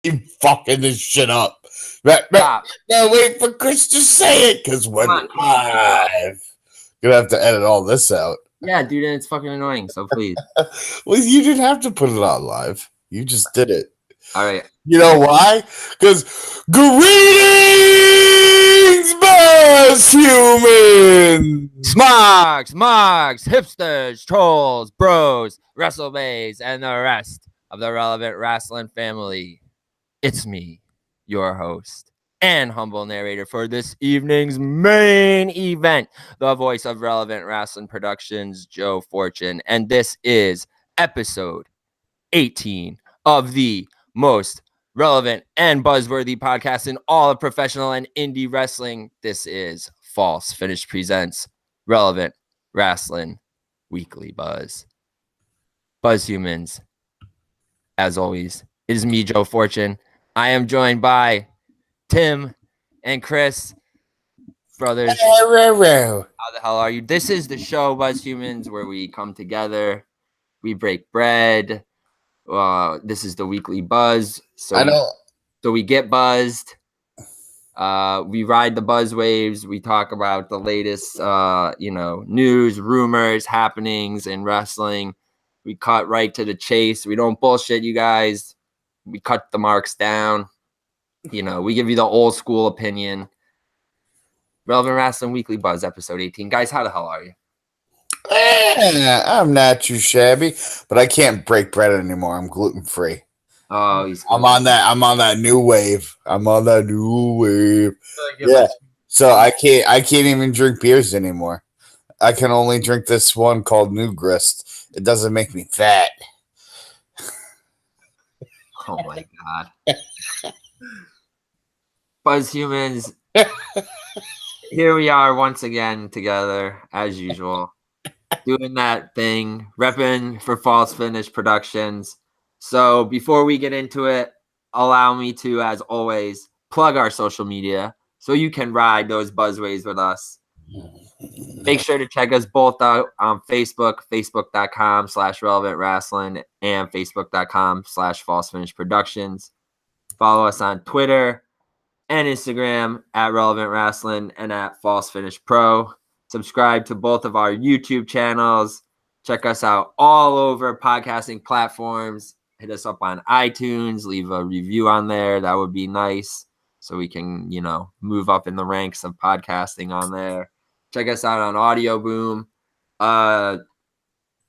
You fucking this shit up. Stop. No, wait for Chris to say it, because we're live. Gonna have to edit all this out. Yeah, dude, it's fucking annoying, so please. Well, you didn't have to put it on live. You just did it. All right. You know why? Because greetings, buzz humans! Smarks, hipsters, trolls, bros, wrestlebays, and the rest of the relevant wrestling family. It's me, your host and humble narrator for this evening's main event, the voice of Relevant Rasslin Productions, Joe Fortune, and this is episode 18 of the most relevant and buzzworthy podcast in all of professional and indie wrestling. This is False Finish Presents Relevant Rasslin Weekly Buzz. Buzz humans, as always, it is me, Joe Fortune. I am joined by Tim and Chris, brothers. How the hell are you? This is the show, Buzz humans, where we come together, we break bread. This is the weekly buzz. So we get buzzed. We ride the buzz waves. We talk about the latest, news, rumors, happenings in wrestling. We cut right to the chase. We don't bullshit you guys. We cut the marks down. We give you the old school opinion. Relevant Wrestling Weekly Buzz, episode 18. Guys, how the hell are you? I'm not too shabby, but I can't break bread anymore. I'm gluten free. Oh, I'm on that new wave. Yeah. So I can't even drink beers anymore. I can only drink this one called New Grist. It doesn't make me fat. Oh my god. Buzz humans. Here we are once again together as usual. Doing that thing, repping for False Finish Productions. So before we get into it, allow me to, as always, plug our social media so you can ride those buzzways with us. Make sure to check us both out on Facebook, facebook.com/relevant wrestling and facebook.com/false finish productions. Follow us on Twitter and Instagram at Relevant Wrestling and at False Finish Pro. Subscribe to both of our YouTube channels. Check us out all over podcasting platforms. Hit us up on iTunes. Leave a review on there. That would be nice so we can, move up in the ranks of podcasting on there. Check us out on Audio Boom.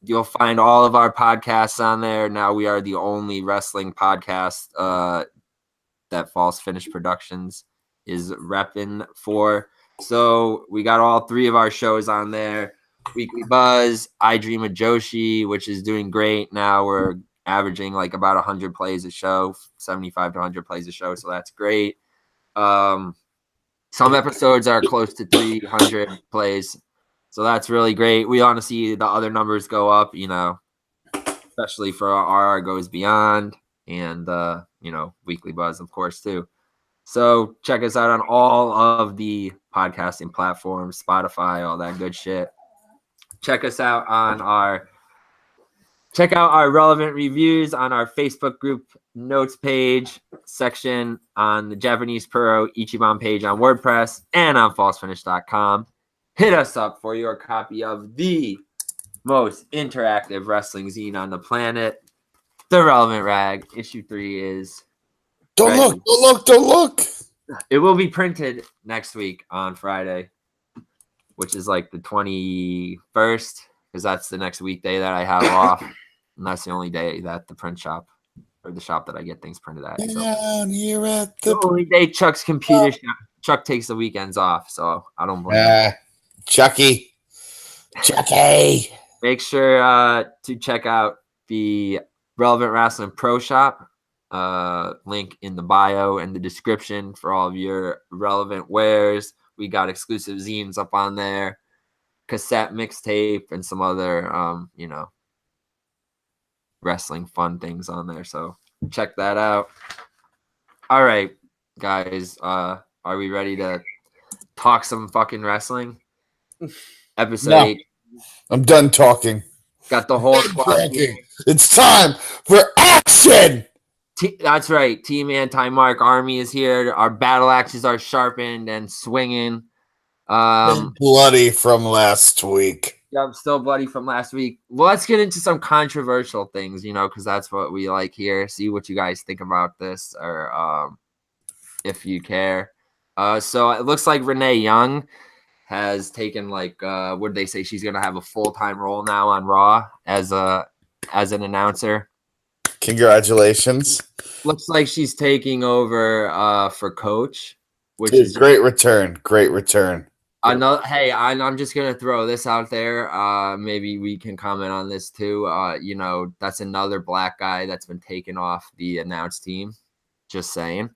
You'll find all of our podcasts on there. Now we are the only wrestling podcast that False Finish Productions is repping for. So we got all three of our shows on there. Weekly Buzz, I Dream of Joshi, which is doing great. Now we're averaging like about 100 plays a show, 75 to 100 plays a show. So that's great. Some episodes are close to 300 plays. So that's really great. We want to see the other numbers go up, especially for our Goes Beyond and, Weekly Buzz, of course, too. So check us out on all of the podcasting platforms, Spotify, all that good shit. Check us out on check out our relevant reviews on our Facebook group notes page section, on the Japanese Puro Ichiban page on WordPress, and on falsefinish.com. Hit us up for your copy of the most interactive wrestling zine on the planet, The Relevant Rag. Issue 3 is Don't look. It will be printed next week on Friday, which is like the 21st, because that's the next weekday that I have off. And that's the only day that the print shop, or the shop that I get things printed at. So. Down here at the only day Chuck's computer shop. Chuck takes the weekends off, so I don't blame him. Chucky. Make sure to check out the Relevant Wrestling Pro Shop. Link in the bio and the description for all of your relevant wares. We got exclusive zines up on there, cassette mixtape, and some other wrestling fun things on there. So check that out. All right, guys, are we ready to talk some fucking wrestling? Episode 8. I'm done talking. Got the whole squad. It's time for action. That's right. Team Anti-Marl Army is here. Our battle axes are sharpened and swinging. Bloody from last week. I'm still bloody from last week. Well, let's get into some controversial things, because that's what we like here. See what you guys think about this, or if you care. So it looks like Renee Young has taken what did they say? She's gonna have a full-time role now on Raw as an announcer. Congratulations. Looks like she's taking over for Coach, which is great return. Great return. Hey, I'm just gonna throw this out there. Maybe we can comment on this too. That's another black guy that's been taken off the announced team. Just saying.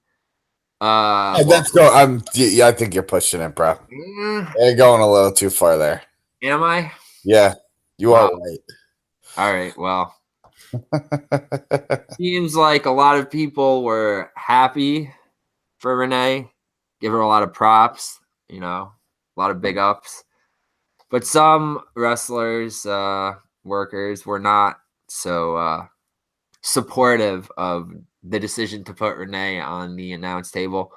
Let's go. I think you're pushing it, bro. You're going a little too far there. Am I? Yeah, you are right. All right. Well, seems like a lot of people were happy for Renee. Give her a lot of props. A lot of big ups, but some wrestlers, workers were not so supportive of the decision to put Renee on the announce table.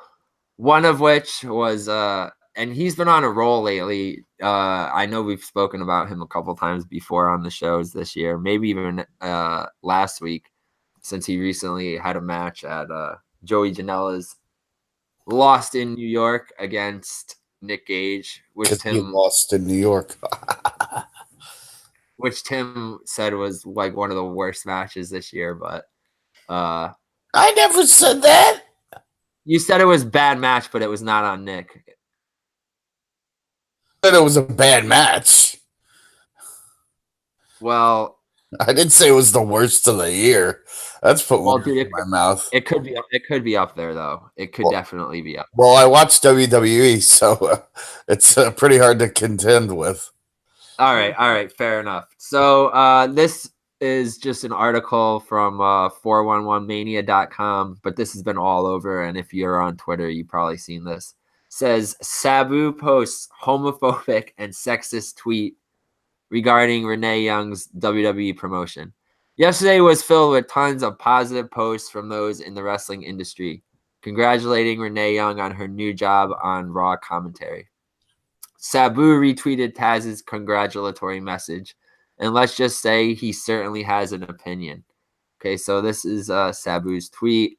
One of which was, and he's been on a roll lately. I know we've spoken about him a couple times before on the shows this year, maybe even last week, since he recently had a match at Joey Janela's Lost in New York against Nick Gage, which Tim lost in New York, which Tim said was like one of the worst matches this year. But I never said that. You said it was a bad match, but it was not on Nick. I said it was a bad match. Well, I didn't say it was the worst of the year. That's put words in my mouth. It could be up there though. It could definitely be up. Well, I watched WWE, so it's pretty hard to contend with. All right, fair enough. So this is just an article from 411mania.com, but this has been all over, and if you're on Twitter, you've probably seen this. It says Sabu posts homophobic and sexist tweet regarding Renee Young's WWE promotion. Yesterday was filled with tons of positive posts from those in the wrestling industry, congratulating Renee Young on her new job on Raw commentary. Sabu retweeted Taz's congratulatory message, and let's just say he certainly has an opinion. Okay, so this is Sabu's tweet.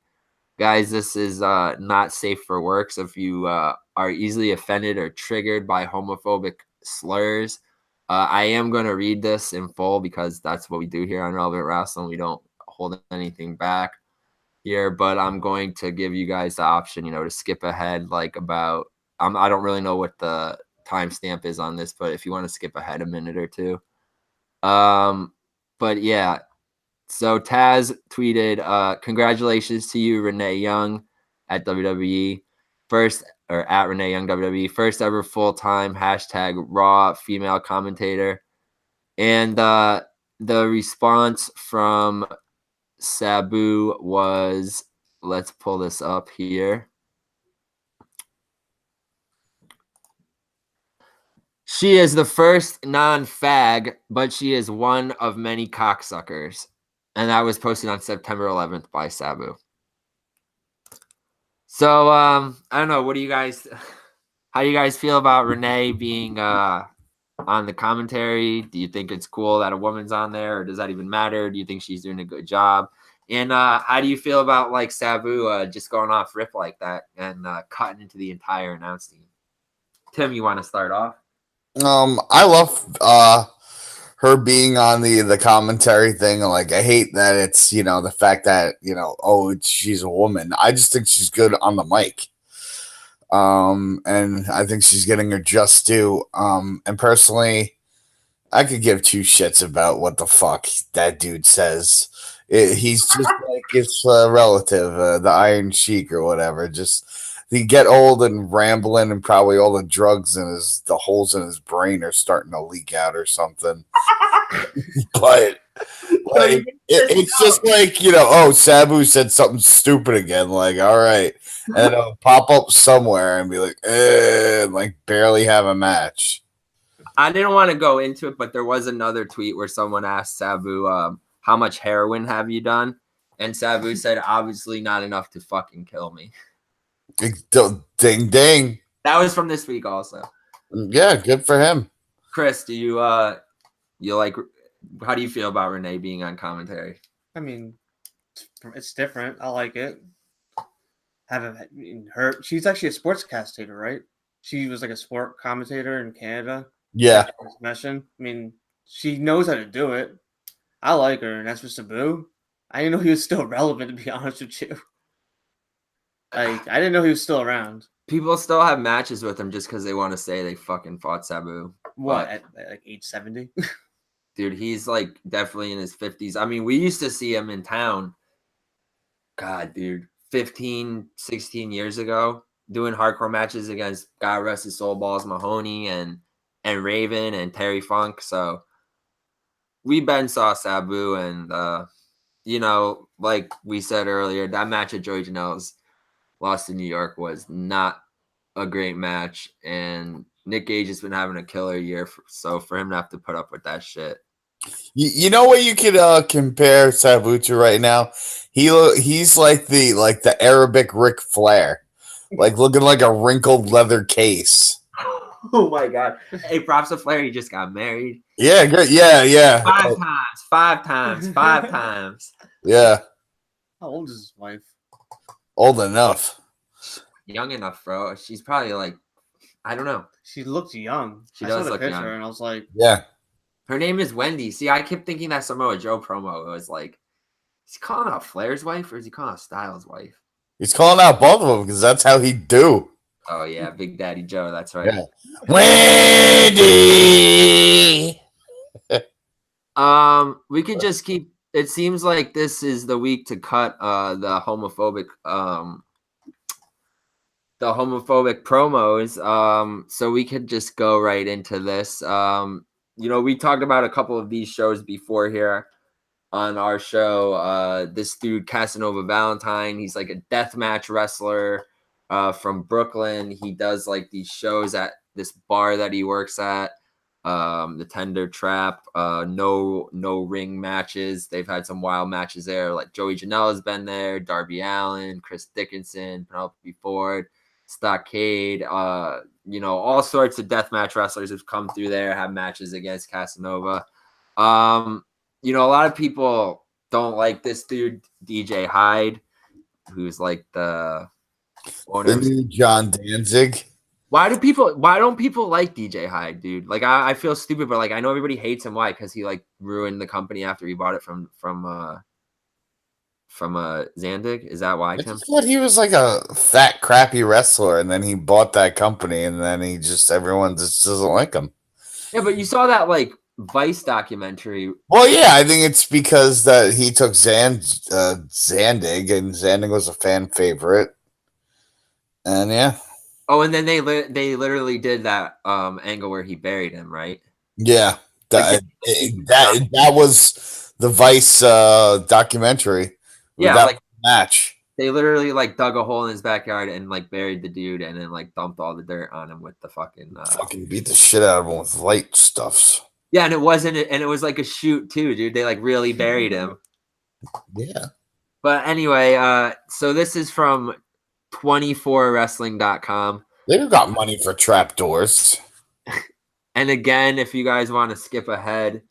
Guys, this is not safe for work, so if you are easily offended or triggered by homophobic slurs, I am going to read this in full because that's what we do here on Relevant Wrestling. We don't hold anything back here, but I'm going to give you guys the option, to skip ahead I don't really know what the timestamp is on this, but if you want to skip ahead a minute or two. But yeah, so Taz tweeted, congratulations to you, Renee Young at WWE. At Renee Young WWE, first ever full-time #Raw female commentator. And the response from Sabu was, let's pull this up here. She is the first non-fag, but she is one of many cocksuckers. And that was posted on September 11th by Sabu. So, I don't know. How do you guys feel about Renee being on the commentary? Do you think it's cool that a woman's on there, or does that even matter? Do you think she's doing a good job? And how do you feel about Sabu just going off rip like that and cutting into the entire announce team? Tim, you want to start off? I love her being on the commentary thing. I hate that it's the fact that she's a woman. I just think she's good on the mic. And I think she's getting her just due. And personally, I could give two shits about what the fuck that dude says. He's just like his relative, the Iron Sheik or whatever. Just he get old and rambling, and probably all the drugs in the holes in his brain are starting to leak out or something. But it's just Sabu said something stupid again. All right, and it'll pop up somewhere and be and barely have a match. I didn't want to go into it, but there was another tweet where someone asked Sabu, how much heroin have you done? And Sabu said, obviously not enough to fucking kill me. Ding, ding. That was from this week also. Yeah, good for him. Chris, do you like, how do you feel about Renee being on commentary? I mean, it's different. I like it. She's actually a sportscaster, right? She was like a sport commentator in Canada. Yeah. I mean, she knows how to do it. I like her, and that's for Sabu. I didn't know he was still relevant, to be honest with you. Like, I didn't know he was still around. People still have matches with him just because they want to say they fucking fought Sabu. What, at like age 70? Dude, he's like definitely in his 50s. I mean, we used to see him in town. God, dude, 15, 16 years ago, doing hardcore matches against God rest his soul, Balls Mahoney and Raven and Terry Funk. So we been saw Sabu, and you know, like we said earlier, that match at Joey Janela's lost in New York was not a great match, and Nick Gage has been having a killer year, so for him to have to put up with that shit. You know what you could compare Sabu to right now? He's like the Arabic Ric Flair, like looking like a wrinkled leather case. Oh my god! Hey, props to Flair. He just got married. Yeah, good. Yeah. Five times. Yeah. How old is his wife? Old enough. Young enough, bro. She's probably like, I don't know. She looks young. She does look picture, young. and I was like, yeah. Her name is Wendy. See, I kept thinking that Samoa Joe promo was like, is he calling out Flair's wife or is he calling out Styles' wife? He's calling out both of them because that's how he do. Oh yeah, Big Daddy Joe. That's right. Yeah. Wendy. We could just keep. It seems like this is the week to cut the homophobic promos. So we could just go right into this. You know, we talked about a couple of these shows before here on our show. This dude Casanova Valentine, he's like a deathmatch wrestler from Brooklyn. He does like these shows at this bar that he works at, the Tender Trap. No ring matches. They've had some wild matches there, like Joey Janela's been there, Darby Allin, Chris Dickinson, Penelope Ford, Stockade. You know, all sorts of deathmatch wrestlers have come through there, have matches against Casanova. You know, a lot of people don't like this dude, DJ Hyde, who's like the owner. The new John Danzig. Why don't people like DJ Hyde, dude? Like, I feel stupid, but like, I know everybody hates him. Why? Because he like ruined the company after he bought it from Zandig. Is that why, I Tim? just thought he was like a fat, crappy wrestler, and then he bought that company, and then everyone just doesn't like him. Yeah, but you saw that like Vice documentary. Well, yeah, I think it's because that he took Zandig, and Zandig was a fan favorite, and yeah. Oh, and then they literally did that angle where he buried him, right? Yeah, that was the Vice documentary. Yeah, that like match. They literally like dug a hole in his backyard and like buried the dude, and then like dumped all the dirt on him with the fucking beat the shit out of him with light stuffs. Yeah, and it was like a shoot too, dude. They like really buried him. Yeah. But anyway, so this is from 24wrestling.com. They've got money for trapdoors. And again, if you guys want to skip ahead,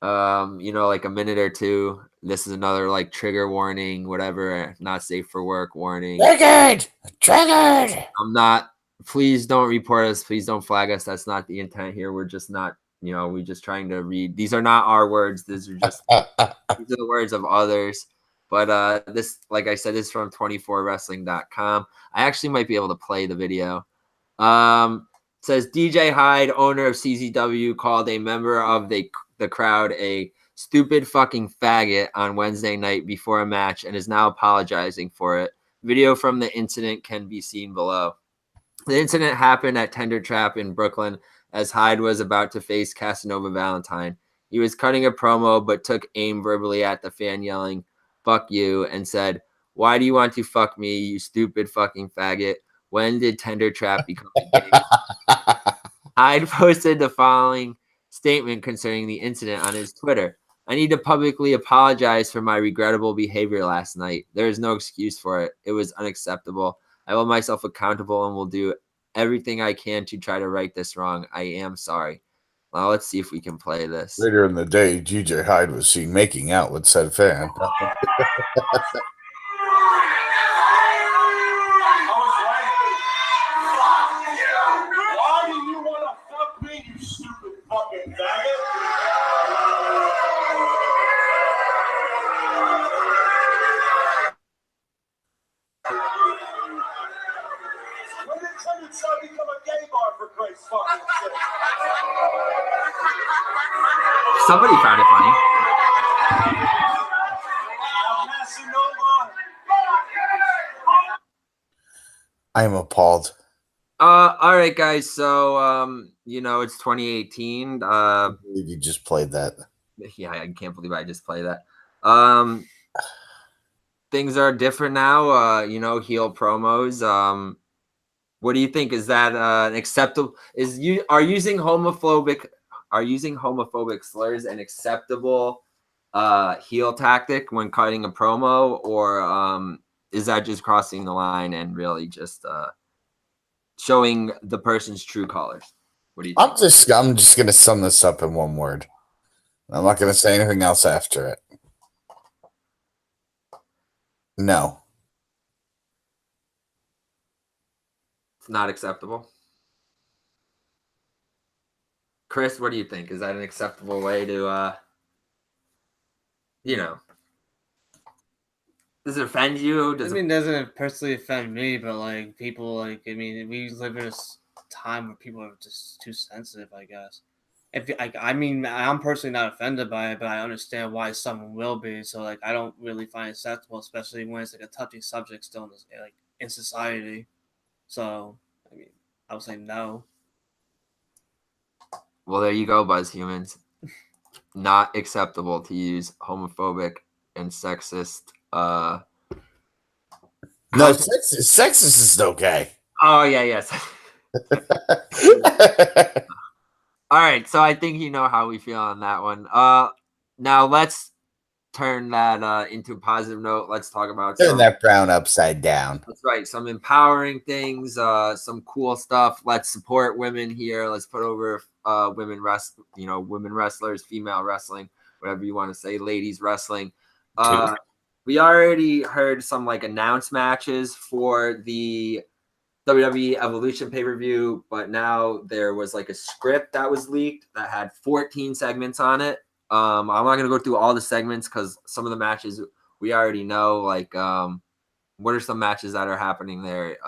you know, like a minute or two, this is another like trigger warning, whatever, not safe for work warning. Triggered. Please don't report us. Please don't flag us. That's not the intent here. We're just not, you know, we're just trying to read. These are not our words. These are just these are the words of others. But this, like I said, is from 24wrestling.com. I actually might be able to play the video. It says DJ Hyde, owner of CZW, called a member of the crowd a stupid fucking faggot on Wednesday night before a match and is now apologizing for it. Video from the incident can be seen below. The incident happened at Tender Trap in Brooklyn as Hyde was about to face Casanova Valentine. He was cutting a promo but took aim verbally at the fan, yelling, "Fuck you," and said, "Why do you want to fuck me, you stupid fucking faggot? When did Tender Trap become a game?" Hyde posted the following statement concerning the incident on his Twitter. I need to publicly apologize for my regrettable behavior last night. There is no excuse for it. It was unacceptable. I hold myself accountable and will do everything I can to try to right this wrong. I am sorry. Well, let's see if we can play this. Later in the day, GJ Hyde was seen making out with said fan. Why do you want to fuck me, you stupid fucking faggot? When did Clemens become a gay bar for Christ's fucking sake? Somebody found it funny. I am appalled. All right, guys. So, it's 2018. You just played that. Yeah, I can't believe I just played that. Things are different now. Heel promos. What do you think? Is that an acceptable? Are using homophobic slurs an acceptable heel tactic when cutting a promo, or is that just crossing the line and really just showing the person's true colors? What do you think? I'm just gonna sum this up in one word. I'm not gonna say anything else after it. No. It's not acceptable. Chris, what do you think? Is that an acceptable way to does it offend you? Doesn't personally offend me, but like people, we live in a time where people are just too sensitive, I guess. I'm personally not offended by it, but I understand why someone will be. So like, I don't really find it acceptable, especially when it's like a touchy subject still in this, in society. So I would say no. Well, there you go, Buzz Humans. Not acceptable to use homophobic and sexist. No, sexist is okay. Oh yeah, yes. All right, so I think you know how we feel on that one. Now let's turn that into a positive note. Let's talk about that brown upside down. That's right. Some empowering things, some cool stuff. Let's support women here. Let's put over women wrestlers, female wrestling, whatever you want to say, ladies wrestling. We already heard some announced matches for the WWE Evolution pay-per-view, but now there was a script that was leaked that had 14 segments on it. I'm not going to go through all the segments because some of the matches we already know. What are some matches that are happening there?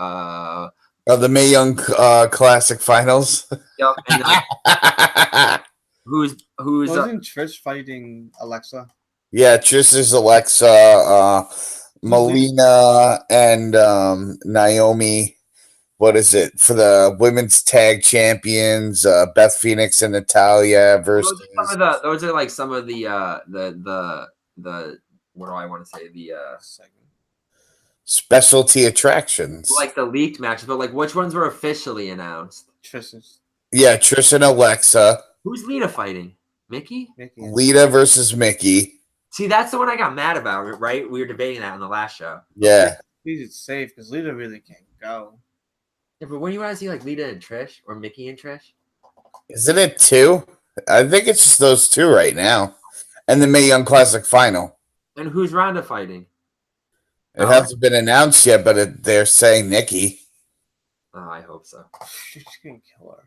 The Mae Young Classic Finals. Yep. And, who's wasn't Trish fighting Alexa? Yeah, Trish is Alexa, Melina, and Naomi. What is it for the women's tag champions? Beth Phoenix and Natalya versus. Those are some of the what do I want to say, the specialty attractions, the leaked matches, but which ones were officially announced? Trish's. Yeah, Trish and Alexa. Who's Lita fighting? Mickey? Lita versus Mickey. See, that's the one I got mad about, right? We were debating that on the last show. Yeah. It's safe because Lita really can't go. Yeah, but when do you want to see Lita and Trish or Mickey and Trish? Isn't it two? I think it's just those two right now. And the Mae Young Classic Final. And who's Ronda fighting? It hasn't been announced yet, but they're saying Nikki. Oh, I hope so. She's gonna kill her.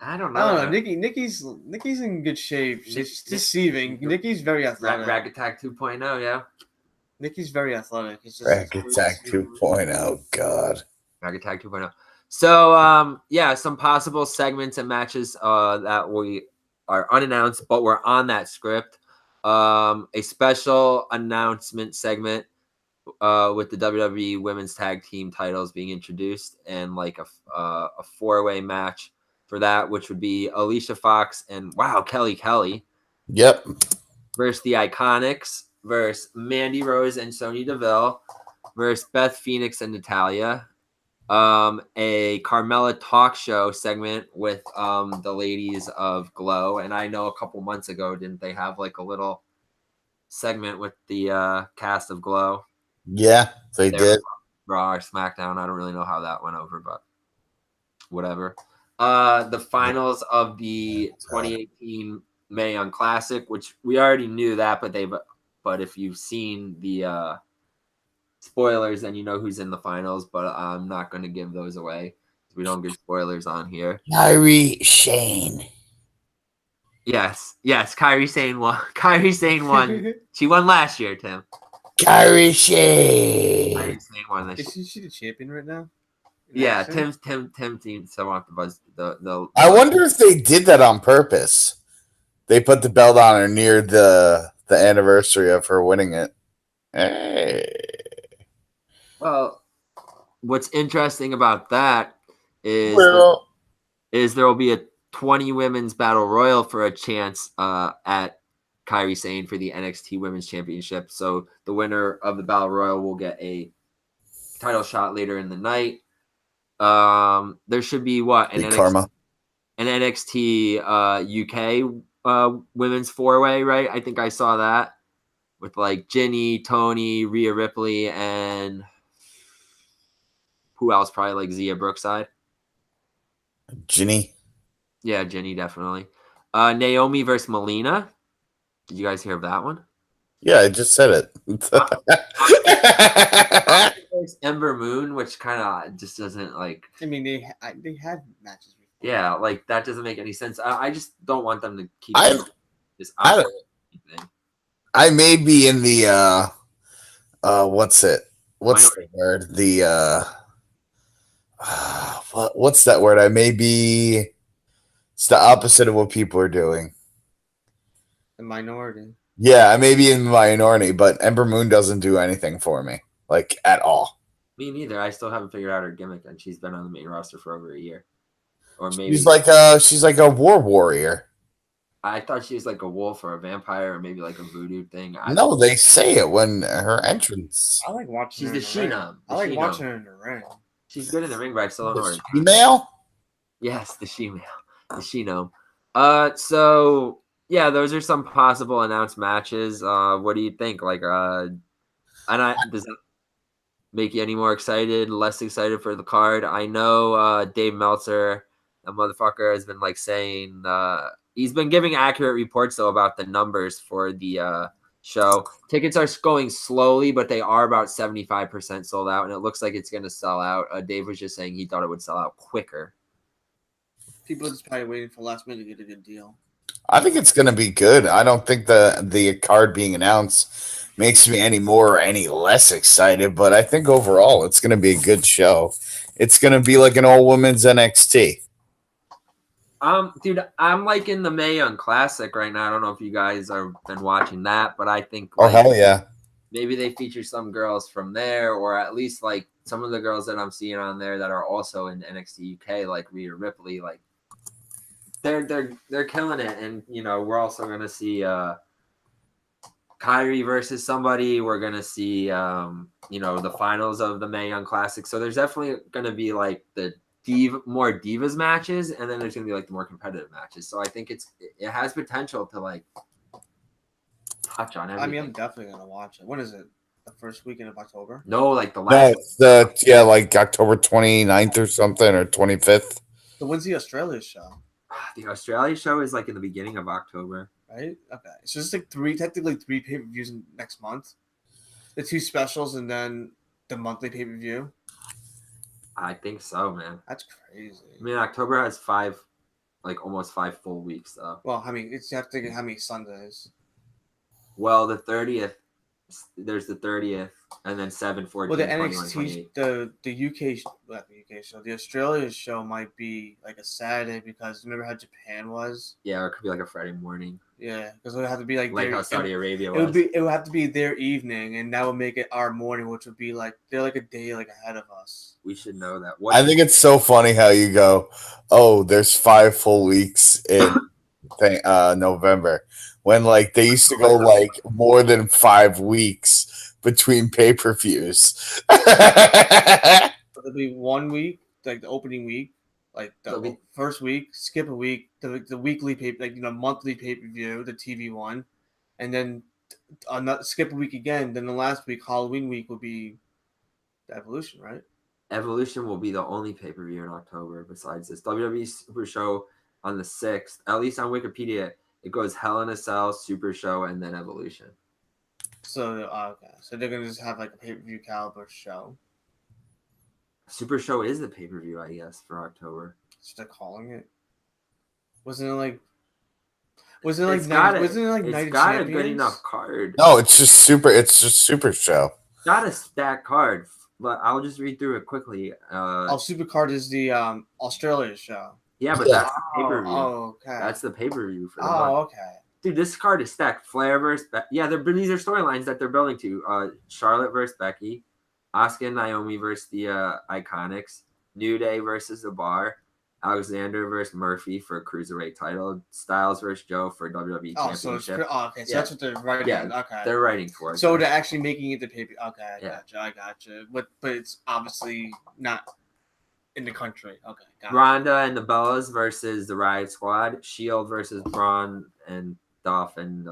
I don't know. Nikki's in good shape. She's deceiving. Nikki's very athletic. Rag Attack 2.0, yeah. Nikki's very athletic. It's just Rag Attack 2.0, God. Rag Attack 2.0. So, some possible segments and matches that we are unannounced, but we're on that script. A special announcement segment with the WWE Women's Tag Team titles being introduced, and a four-way match for that, which would be Alicia Fox and Kelly. Yep. Versus the Iconics, versus Mandy Rose and Sonya Deville, versus Beth Phoenix and Natalya. A Carmella talk show segment with the ladies of Glow, and I know a couple months ago, didn't they have a little segment with the cast of Glow. Yeah, they did. Raw or SmackDown. I don't really know how that went over, but whatever. The finals of the 2018 Mae Young Classic, which we already knew that, but if you've seen the spoilers, then you know who's in the finals. But I'm not going to give those away. We don't give spoilers on here. Kairi Sane. Yes, Kairi Sane won. Kairi Sane won. She won last year, Tim. Kairi Sane. Kairi Sane won this year. Is she the champion right now? Yeah, Tim seems to want the buzz. The I wonder if they did that on purpose. They put the belt on her near the anniversary of her winning it. Hey. Well, what's interesting about that is there will be a 20 women's battle royal for a chance at Kairi Sane for the NXT Women's Championship. So the winner of the battle royal will get a title shot later in the night. There should be an NXT UK women's 4-way, right? I think I saw that with like Ginny, Tony, Rhea Ripley, and who else? Probably like Zia Brookside. Ginny. Yeah, Ginny definitely. Naomi versus Melina. Did you guys hear of that one? Yeah, I just said it. Ember Moon, which kind of just doesn't like. I mean, they had matches before. Yeah, like that doesn't make any sense. I just don't want them to keep this. I may be in the what's it? What's the word? The what's that word? I may be. It's the opposite of what people are doing. The minority. Yeah, I may be in the minority, but Ember Moon doesn't do anything for me, like at all. Me neither. I still haven't figured out her gimmick, and she's been on the main roster for over a year. Or maybe she's like a war warrior. I thought she was like a wolf or a vampire or maybe like a voodoo thing. No, they say it when her entrance. I like watching. She's the Sheena. I like watching her in the ring. She's good in the ring, but I still don't know her. Female? Yes, the she-male. The she-gnome. So yeah, those are some possible announced matches. What do you think? Like, does that make you any more excited, less excited for the card? I know Dave Meltzer, a motherfucker, has been like saying he's been giving accurate reports though about the numbers for the show. Tickets are going slowly, but they are about 75% sold out, and it looks like it's going to sell out. Dave was just saying he thought it would sell out quicker. People are just probably waiting for last minute to get a good deal. I think it's going to be good. I don't think the card being announced makes me any more or any less excited, but I think overall it's going to be a good show. It's going to be like an all women's NXT. Dude, I'm like in the Mae Young Classic right now. I don't know if you guys have been watching that, but I think oh hell yeah, maybe they feature some girls from there, or at least like some of the girls that I'm seeing on there that are also in NXT UK, like Rhea Ripley, like they're killing it. And you know, we're also gonna see Kairi versus somebody. We're gonna see you know, the finals of the Mae Young Classic. So there's definitely gonna be like the more divas matches, and then there's gonna be like the more competitive matches. So I think it has potential to like touch on everything. I mean, I'm definitely gonna watch it. When is it? The first weekend of October? No, like the last. No, like October 29th or something, or 25th. So when's the Australia show? The Australia show is like in the beginning of October. Right? Okay. So it's like technically three pay-per-views next month. The 2 specials and then the monthly pay-per-view. I think so, man. That's crazy. I mean, October has almost 5 full weeks, though. Well, I mean, you have to think how many Sundays. Well, the 30th, there's the 30th, and then 7, 14, well, the 21, NXT, 28. the UK, not the UK show, the Australia show might be like a Saturday because remember how Japan was? Yeah, or it could be like a Friday morning. Yeah, because it would have to be like how Saudi Arabia was. was. It would have to be their evening, and that would make it our morning, which would be like they're like a day like ahead of us. We should know that. I think it's so funny how you go, oh, there's 5 full weeks in November, when like they used to go like more than 5 weeks between pay-per-views. It'll be 1 week, like the opening week, like the first week, skip a week, the weekly monthly pay-per-view, the TV one, and then not skip a week again, then the last week, Halloween week, will be the Evolution, right? Evolution will be the only pay-per-view in October besides this. WWE Super Show on the 6th. At least on Wikipedia, it goes Hell in a Cell, Super Show, and then Evolution. So, okay. So they're going to just have like a pay-per-view caliber show. Super Show is the pay-per-view, I guess, for October. So they're calling it? Wasn't it like It's 90, got wasn't it like it's 90 got champions? a good enough card. No, it's just Super Show. Got a stacked card, but I'll just read through it quickly. Supercard is the Australia show. Yeah, but Yeah. that's the pay-per-view. Oh, okay. That's the pay-per-view for the month. Oh, okay. Dude, this card is stacked. Flair versus these are storylines that they're building to. Charlotte versus Becky, Asuka and Naomi versus the Iconics, New Day versus The Bar, Alexander versus Murphy for a cruiserweight title, Styles versus Joe for WWE Oh, so it's championship. okay. So Yeah. that's what they're writing. Yeah, Okay. They're writing for it. So they're actually making it the paper. Okay, Yeah. I gotcha. But it's obviously not in the country. Okay, gotcha. Ronda and the Bellas versus the Riot Squad, Shield versus Braun and Dolph and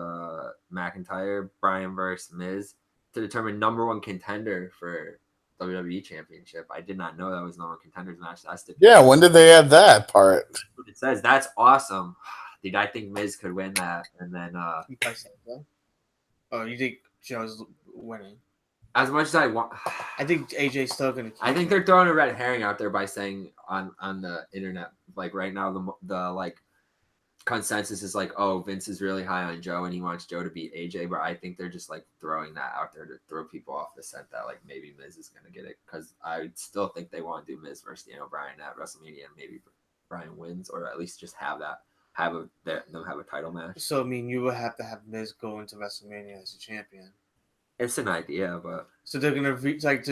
McIntyre, Bryan versus Miz to determine number one contender for WWE Championship. I did not know that was number one contenders match. That's the Yeah, when did they add that part? what it says. That's awesome. Dude, I think Miz could win that, and then You probably said that. Oh, you think Joe's winning? as much as I want. I think AJ's still gonna. I think they're throwing a red herring out there by saying on the internet, like right now, the like consensus is like, oh, Vince is really high on Joe and he wants Joe to beat AJ, but I think they're just like throwing that out there to throw people off the scent that like maybe Miz is gonna get it, because I still think they want to do Miz versus Bryan at WrestleMania, and maybe Bryan wins, or at least just them have a title match. So I mean, you would have to have Miz go into WrestleMania as a champion. It's an idea, but So they're gonna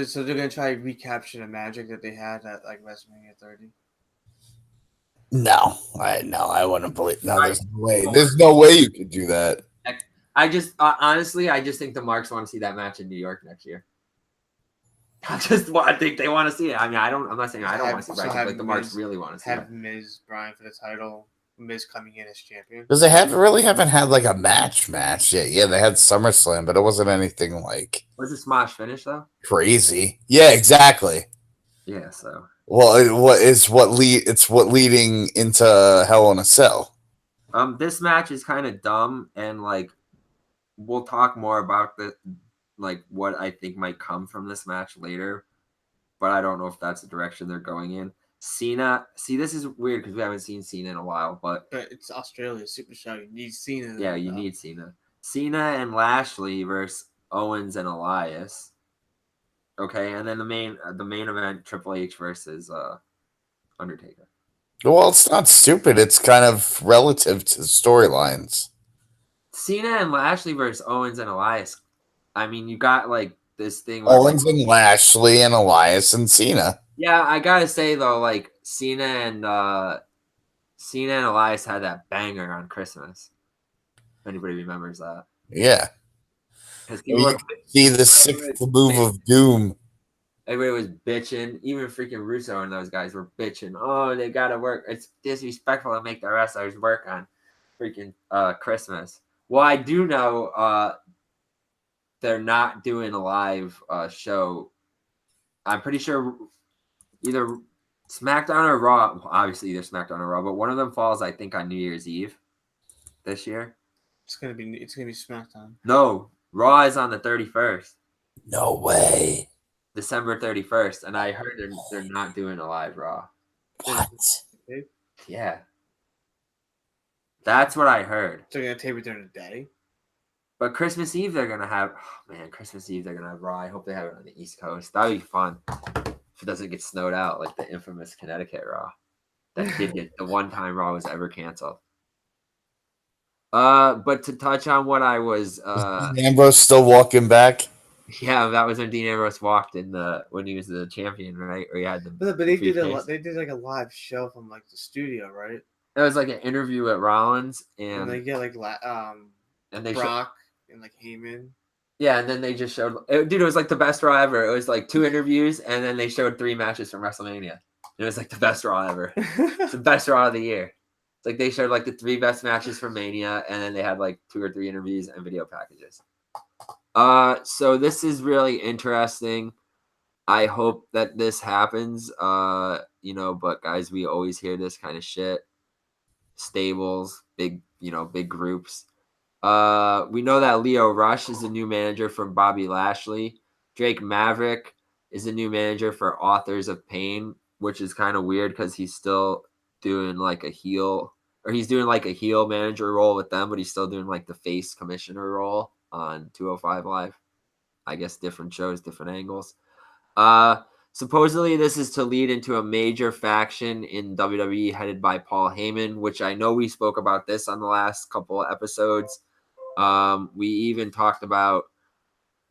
so they're gonna try to recapture the magic that they had at like WrestleMania 30. No, I wouldn't believe. No, there's no way. There's no way you could do that. I just honestly, I just think the Marks want to see that match in New York next year. I think they want to see it. I mean, I'm not saying I don't want to see it, but like the Marks really want to see it. Have Miz Bryan for the title. Miz coming in as champion. Because they haven't had like a match yet. Yeah, they had SummerSlam, but it wasn't anything like Was it Smosh finish though? crazy. Yeah, exactly. Yeah, so Well, it's what leading into Hell in a Cell. this match is kind of dumb, and like we'll talk more about what I think might come from this match later, but I don't know if that's the direction they're going in. Cena, see, this is weird because we haven't seen Cena in a while, but it's Australia Super Show. You need Cena. Yeah, you need Cena. Cena and Lashley versus Owens and Elias. Okay, and then the main event, Triple H versus Undertaker. Well, it's not stupid. It's kind of relative to the storylines. Cena and Lashley versus Owens and Elias. I mean, you got like this thing. Where, Owens and Lashley and Elias and Cena. Yeah, I gotta say though, like Cena and Elias had that banger on Christmas. If anybody remembers that. Yeah. You see the sixth move of doom. Everybody was bitching. Even freaking Russo and those guys were bitching. Oh, they gotta work. It's disrespectful to make the wrestlers work on freaking Christmas. Well, I do know they're not doing a live show. I'm pretty sure either SmackDown or Raw. Well, obviously, either SmackDown or Raw, but one of them falls, I think, on New Year's Eve this year. It's gonna be SmackDown. No, Raw is on the 31st. No way. December 31st, and I heard they're not doing a live Raw. What? Yeah. That's what I heard. So they're gonna tape it during the day. But Christmas Eve they're gonna have Christmas Eve they're gonna have Raw. I hope they have it on the East Coast. That'd be fun. If it doesn't get snowed out like the infamous Connecticut Raw. That did get the one time Raw was ever canceled. But to touch on what I was Ambrose still walking back. yeah, that was when Dean Ambrose walked when he was the champion, right? Or he had the But they did like a live show from like the studio, right? It was like an interview at Rollins And they get like and they Brock and like Heyman. Yeah, and then they just showed dude, it was like the best Raw ever. It was like 2 interviews and then they showed 3 matches from WrestleMania. It was like the best Raw ever. It's the best Raw of the year. It's like they showed like the 3 best matches from Mania, and then they had like 2 or 3 interviews and video packages. So this is really interesting. I hope that this happens. But guys, we always hear this kind of shit. Stables, big groups. We know that Lio Rush is the new manager from Bobby Lashley. Drake Maverick is the new manager for Authors of Pain, which is kind of weird because he's still doing like a heel, or he's doing like a heel manager role with them, but he's still doing like the face commissioner role on 205 Live. I guess different shows, different angles. Supposedly this is to lead into a major faction in WWE headed by Paul Heyman, which I know we spoke about this on the last couple of episodes. We even talked about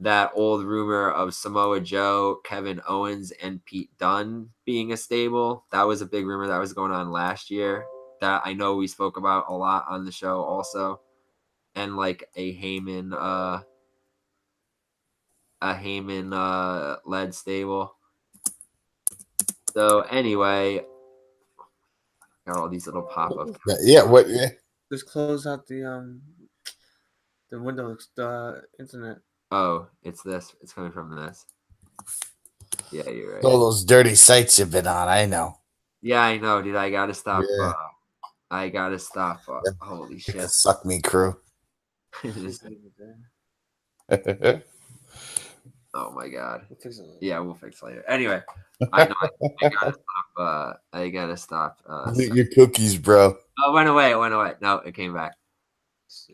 that old rumor of Samoa Joe, Kevin Owens, and Pete Dunne being a stable. That was a big rumor that was going on last year that I know we spoke about a lot on the show also. And like a Heyman led stable. So anyway, got all these little pop-ups. Yeah, what? Yeah. Just close out the window, the internet. Oh, it's this. It's coming from this. Yeah, you're right. All those dirty sites you've been on, I know. Yeah, I know, dude. I gotta stop. Yeah. Holy The shit. Suck Me crew. Oh my god. We'll fix it later. Yeah, we'll fix it later. Anyway, I know I gotta stop. Your cookies, bro. Oh, it went away. No, it came back.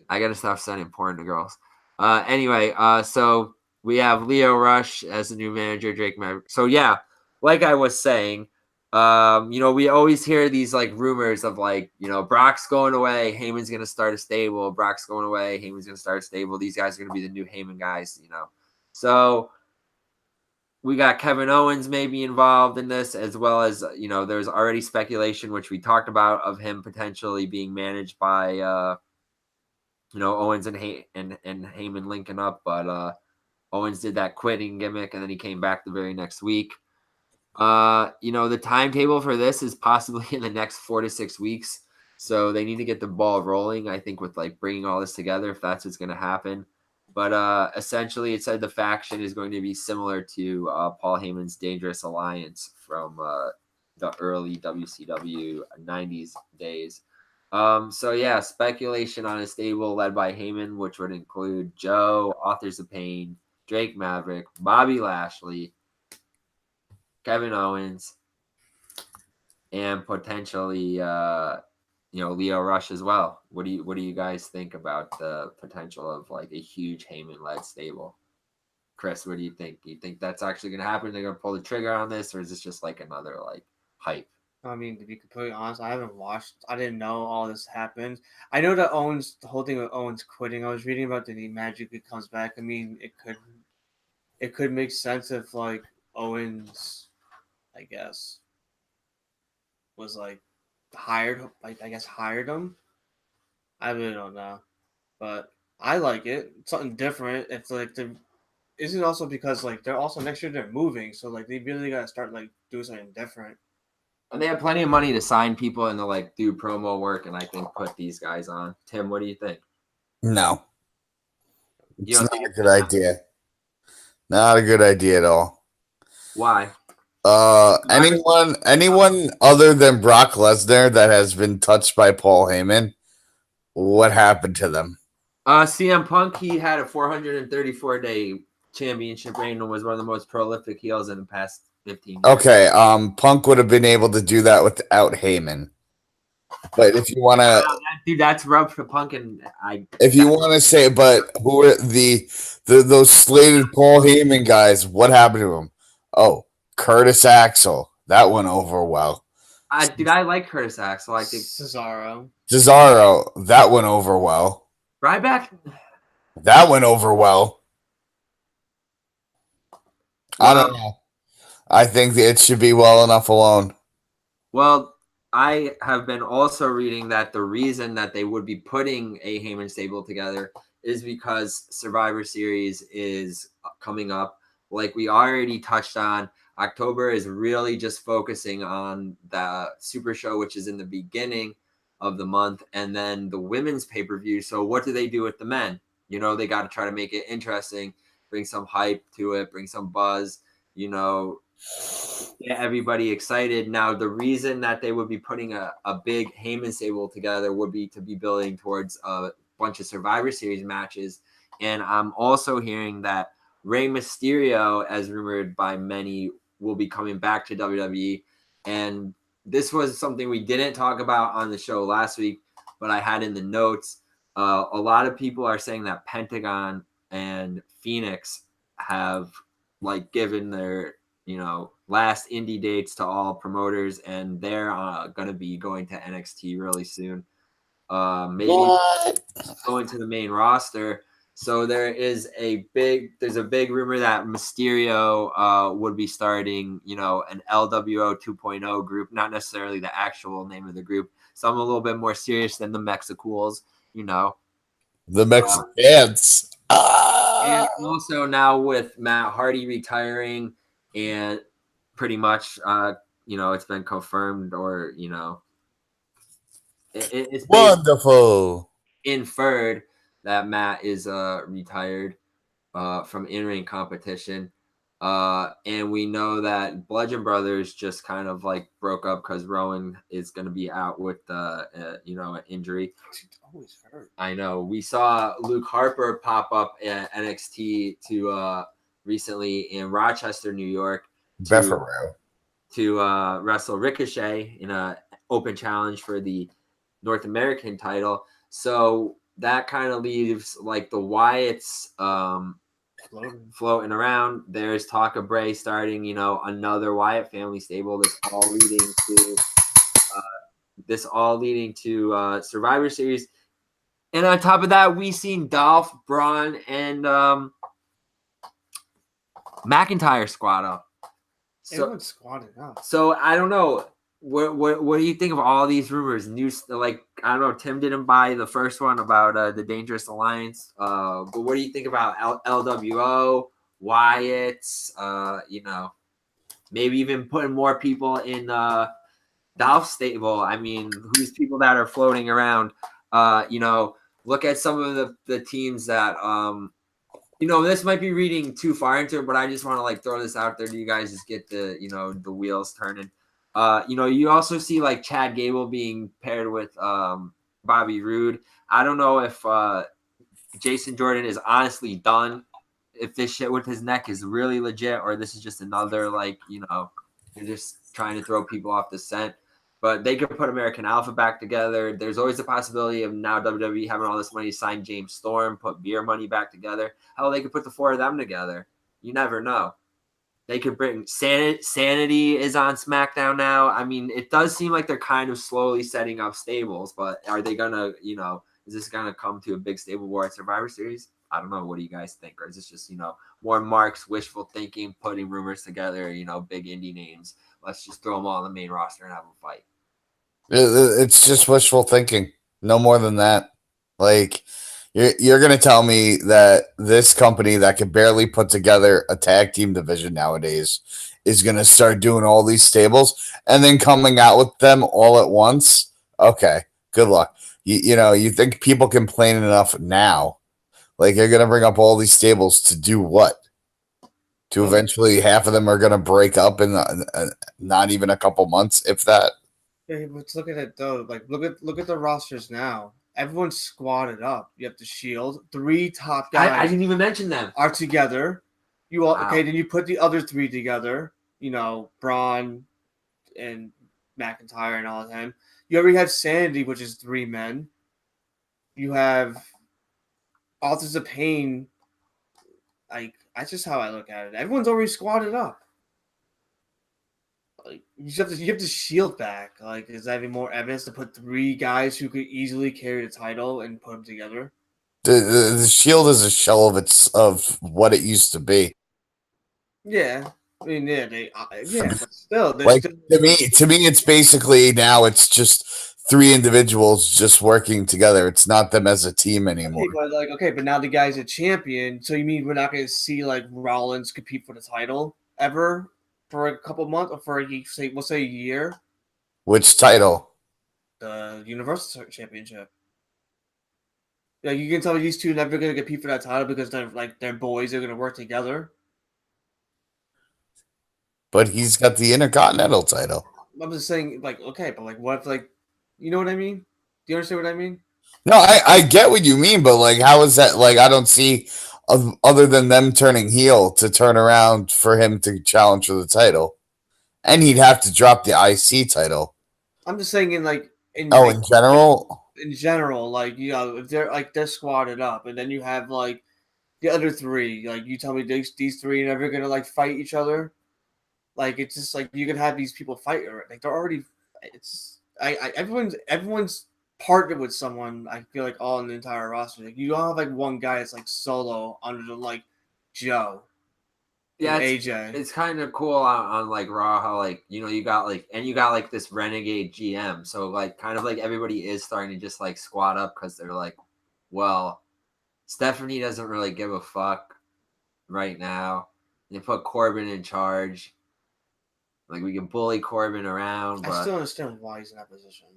I gotta stop sending porn to girls. Anyway, so we have Lio Rush as the new manager, Drake Maverick. So yeah, like I was saying, we always hear these like rumors of like, Brock's going away, Heyman's gonna start a stable, Brock's going away, Heyman's gonna start a stable. These guys are gonna be the new Heyman guys, So we got Kevin Owens maybe involved in this, as well as, there's already speculation, which we talked about, of him potentially being managed by Owens and Heyman linking up, but Owens did that quitting gimmick, and then he came back the very next week. The timetable for this is possibly in the next 4 to 6 weeks, so they need to get the ball rolling, I think, with like bringing all this together, if that's what's going to happen. But essentially, it said the faction is going to be similar to Paul Heyman's Dangerous Alliance from the early WCW 90s days. So yeah, speculation on a stable led by Heyman, which would include Joe, Authors of Pain, Drake Maverick, Bobby Lashley, Kevin Owens, and potentially Lio Rush as well. What do you guys think about the potential of like a huge Heyman led stable? Chris, what do you think? Do you think that's actually gonna happen? They're gonna pull the trigger on this, or is this just like another like hype? I mean, to be completely honest, I haven't watched. I didn't know all this happened. I know that the whole thing with Owens quitting. I was reading about that he magically comes back. I mean, it could make sense if like Owens, I guess, was like hired him. I really don't know, but I like it. It's something different. It's like isn't it also because like they're also next year they're moving, so like they really gotta start like doing something different. And they have plenty of money to sign people and to like do promo work, and I think put these guys on. Tim, what do you think? No. It's not a good idea. Not a good idea at all. Why? Anyone other than Brock Lesnar that has been touched by Paul Heyman, what happened to them? CM Punk, he had a 434-day championship reign and was one of the most prolific heels in the past 15 years. Okay, Punk would have been able to do that without Heyman. But if you want to, dude, that's rub for Punk, and if you want to say, but who are those slated Paul Heyman guys? What happened to them? Oh, Curtis Axel, that went over well. I like Curtis Axel. I think Cesaro, that went over well. Ryback, that went over well. I don't know. I think it should be well enough alone. Well, I have been also reading that the reason that they would be putting a Heyman stable together is because Survivor Series is coming up. Like we already touched on, October is really just focusing on the Super Show, which is in the beginning of the month, and then the women's pay-per-view. So what do they do with the men? You know, they got to try to make it interesting, bring some hype to it, bring some buzz, you know, get everybody excited. Now, the reason that they would be putting a big Heyman stable together would be to be building towards a bunch of Survivor Series matches. And I'm also hearing that Rey Mysterio, as rumored by many, will be coming back to WWE. And this was something we didn't talk about on the show last week, but I had in the notes. A lot of people are saying that Pentagon and Phoenix have like given their, you know, last indie dates to all promoters, and they're going to be going to NXT really soon. Maybe going to the main roster. So there's a big rumor that Mysterio would be starting, you know, an LWO 2.0 group, not necessarily the actual name of the group. Some a little bit more serious than the Mexicools, you know. The Mexicans. And also now with Matt Hardy retiring, and pretty much, you know, it's been confirmed, or, you know, it's Wonderful. inferred that Matt is retired from in-ring competition. And we know that Bludgeon Brothers just kind of like broke up because Rowan is going to be out with you know, an injury. Always hurt. I know. We saw Luke Harper pop up at NXT recently in Rochester, New York, to wrestle Ricochet in a open challenge for the North American title. So that kind of leaves like the Wyatts floating around. There's talk of Bray starting, you know, another Wyatt family stable. This all leading to Survivor Series. And on top of that, we seen Dolph, Braun, and McIntyre squad up. Everyone's squatted up. So I don't know. What do you think of all these rumors? News, like, I don't know. Tim didn't buy the first one about the Dangerous Alliance. But what do you think about LWO, Wyatt's? You know, maybe even putting more people in Dolph's stable. I mean, who's people that are floating around? You know, look at some of the teams that you know, this might be reading too far into it, but I just want to like throw this out there to you guys, just get the, you know, the wheels turning. You know, you also see like Chad Gable being paired with Bobby Roode. I don't know if Jason Jordan is honestly done, if this shit with his neck is really legit, or this is just another, like, you know, they're just trying to throw people off the scent. But they could put American Alpha back together. There's always the possibility of now WWE having all this money to sign James Storm, put Beer Money back together. Hell, they could put the four of them together. You never know. They could bring Sanity is on SmackDown now. I mean, it does seem like they're kind of slowly setting up stables, but are they going to, you know, is this going to come to a big stable war at Survivor Series? I don't know. What do you guys think? Or is this just, you know, more Mark's wishful thinking, putting rumors together, you know, big indie names? Let's just throw them all on the main roster and have them fight. It's just wishful thinking. No more than that. Like, you're going to tell me that this company that could barely put together a tag team division nowadays is going to start doing all these stables and then coming out with them all at once? Okay, good luck. You know, you think people complain enough now? Like, you're going to bring up all these stables to do what? To eventually half of them are going to break up in not even a couple months, if that. Yeah, but look at it though. Like, look at the rosters now. Everyone's squatted up. You have the Shield. 3 top guys. I didn't even mention them. Are together. You all Wow. okay? Then you put the other 3 together. You know, Braun and McIntyre and all of them. You already have Sanity, which is 3 men. You have Authors of Pain. Like, that's just how I look at it. Everyone's already squatted up. Like, you have the Shield back. Like, is that even more evidence to put 3 guys who could easily carry the title and put them together? The Shield is a shell of what it used to be. Yeah, I mean, yeah, but still, Like, to me, it's basically now it's just 3 individuals just working together. It's not them as a team anymore. But now the guy's a champion. So you mean we're not going to see like Rollins compete for the title ever for a couple months, or for we'll say a year? Which title? The Universal Championship. Like, you can tell me these two are never gonna compete for that title because they're boys. They're gonna work together. But he's got the Intercontinental title. I'm just saying, like, okay, but like, what if, like, you know what I mean? Do you understand what I mean? No, I get what you mean, but like, how is that? Like, I don't see other than them turning heel to turn around for him to challenge for the title, and he'd have to drop the IC title. I'm just saying, in general. In general, like, you know, if they're squatted up, and then you have like the other three, like, you tell me these three are never gonna like fight each other. Like, it's just like you can have these people fight. Like, they're already. It's everyone's partnered with someone. I feel like all in the entire roster. Like, you don't have like one guy that's like solo under the like Joe. Yeah, AJ. It's kind of cool on like Raw how like, you know, you got like this renegade GM. So like kind of like everybody is starting to just like squat up because they're like, well, Stephanie doesn't really give a fuck right now. They put Corbin in charge. Like, we can bully Corbin around, but I still don't understand why he's in that position.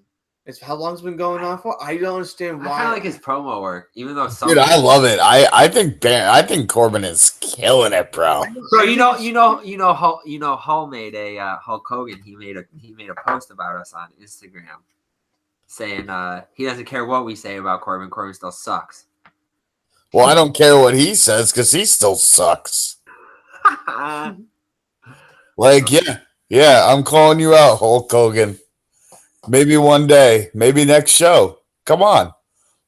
It's how long's been going on for? I don't understand why. I kind of like his promo work, even though Dude, I love it. I think Corbin is killing it, bro. So Hulk made a Hulk Hogan. He made a post about us on Instagram saying he doesn't care what we say about Corbin. Corbin still sucks. Well, I don't care what he says because he still sucks. Like, yeah, I'm calling you out, Hulk Hogan. Maybe one day, maybe next show. Come on,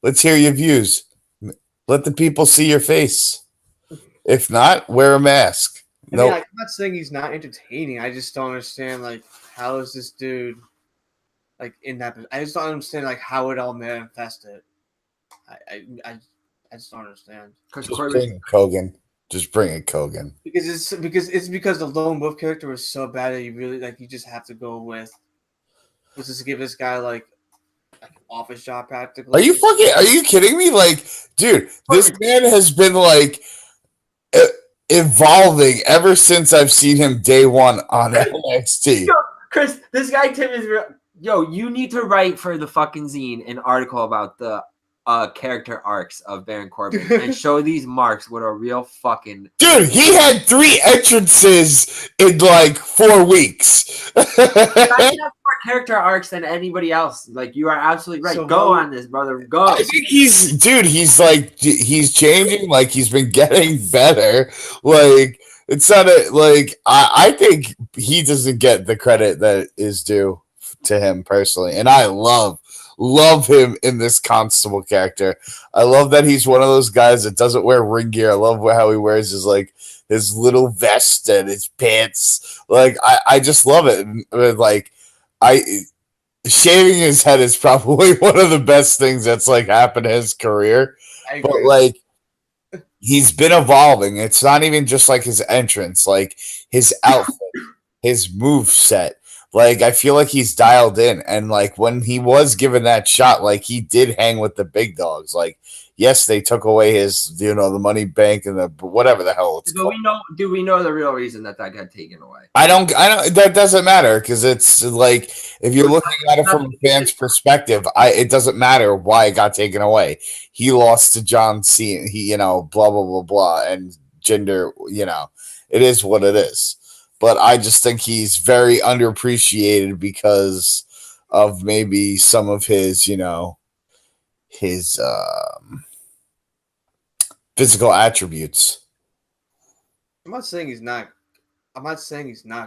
let's hear your views. Let the people see your face. If not, wear a mask. No, I'm not saying he's not entertaining. I just don't understand, like, how is this dude, like, in that? I just don't understand, like, how it all manifested. I just don't understand. Just bring it, Hogan. Just bring it, Hogan. Because the lone wolf character was so bad that you really you just have to go with. Let's just give this guy like office job practically. Are you kidding me? Like, dude, this man has been like evolving ever since I've seen him day one on NXT. Yo, Chris, this guy Tim is real. Yo, you need to write for the fucking zine an article about the character arcs of Baron Corbin and show these marks what a real fucking dude. He had 3 entrances in like 4 weeks. I have more character arcs than anybody else. Like, you are absolutely right. So go on this, brother. Go. I think he's changing. Like, he's been getting better. Like, it's not I think he doesn't get the credit that is due to him personally, and I love him in this Constable character. I love that he's one of those guys that doesn't wear ring gear. I love how he wears his little vest and his pants. Like, I just love it. And, like, shaving his head is probably one of the best things that's like happened in his career. But like, he's been evolving. It's not even just like his entrance, like his outfit, his move set. Like, I feel like he's dialed in, and like when he was given that shot, like he did hang with the big dogs. Like, yes, they took away his, the money bank and the whatever the hell it's called. Do we know the real reason that got taken away? I don't. That doesn't matter because it's like if you're looking at it from a fan's perspective, it doesn't matter why it got taken away. He lost to John Cena. He, blah blah blah blah, and gender. It is what it is. But I just think he's very underappreciated because of maybe some of his, his physical attributes. I'm not saying he's not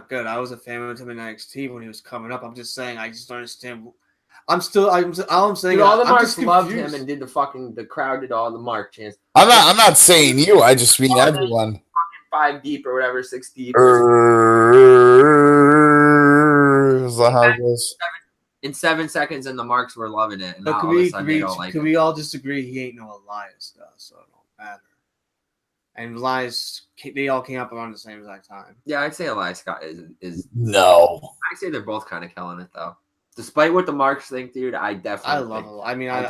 good. I was a fan of him in NXT when he was coming up. I'm just saying I just don't understand. All I'm saying. Dude, all the marks loved him and did the crowd did all the mark chants. I'm not saying you. I just mean everyone. 5 deep or whatever, 6 deep. Is that how it goes? In 7 seconds, and the marks were loving it. And can we all just agree he ain't no Elias, though, so it don't matter. And Elias, they all came up around the same exact time. Yeah, I'd say Elias Scott is. No. I'd say they're both kind of killing it, though. Despite what the marks think, dude, I love him. I mean, I've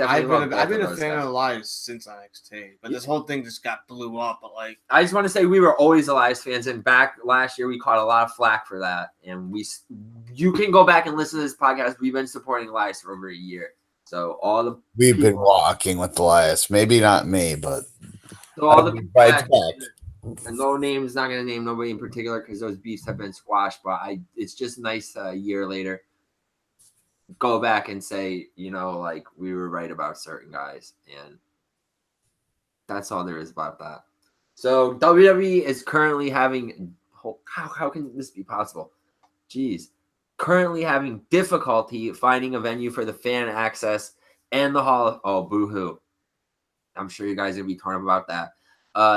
been a fan of Elias since NXT, but this whole thing just blew up. But like, I just want to say we were always Elias fans, and back last year we caught a lot of flack for that. And you can go back and listen to this podcast. We've been supporting Elias for over a year. So all the We've been walking with the last. Maybe not me, but so all the I'll be people right that- back. and no names, not gonna name nobody in particular because those beefs have been squashed. But it's just nice a year later go back and say, like we were right about certain guys, and that's all there is about that. So WWE is currently having how can this be possible? Jeez, currently having difficulty finding a venue for the fan access and the boo-hoo. I'm sure you guys are gonna be torn about that.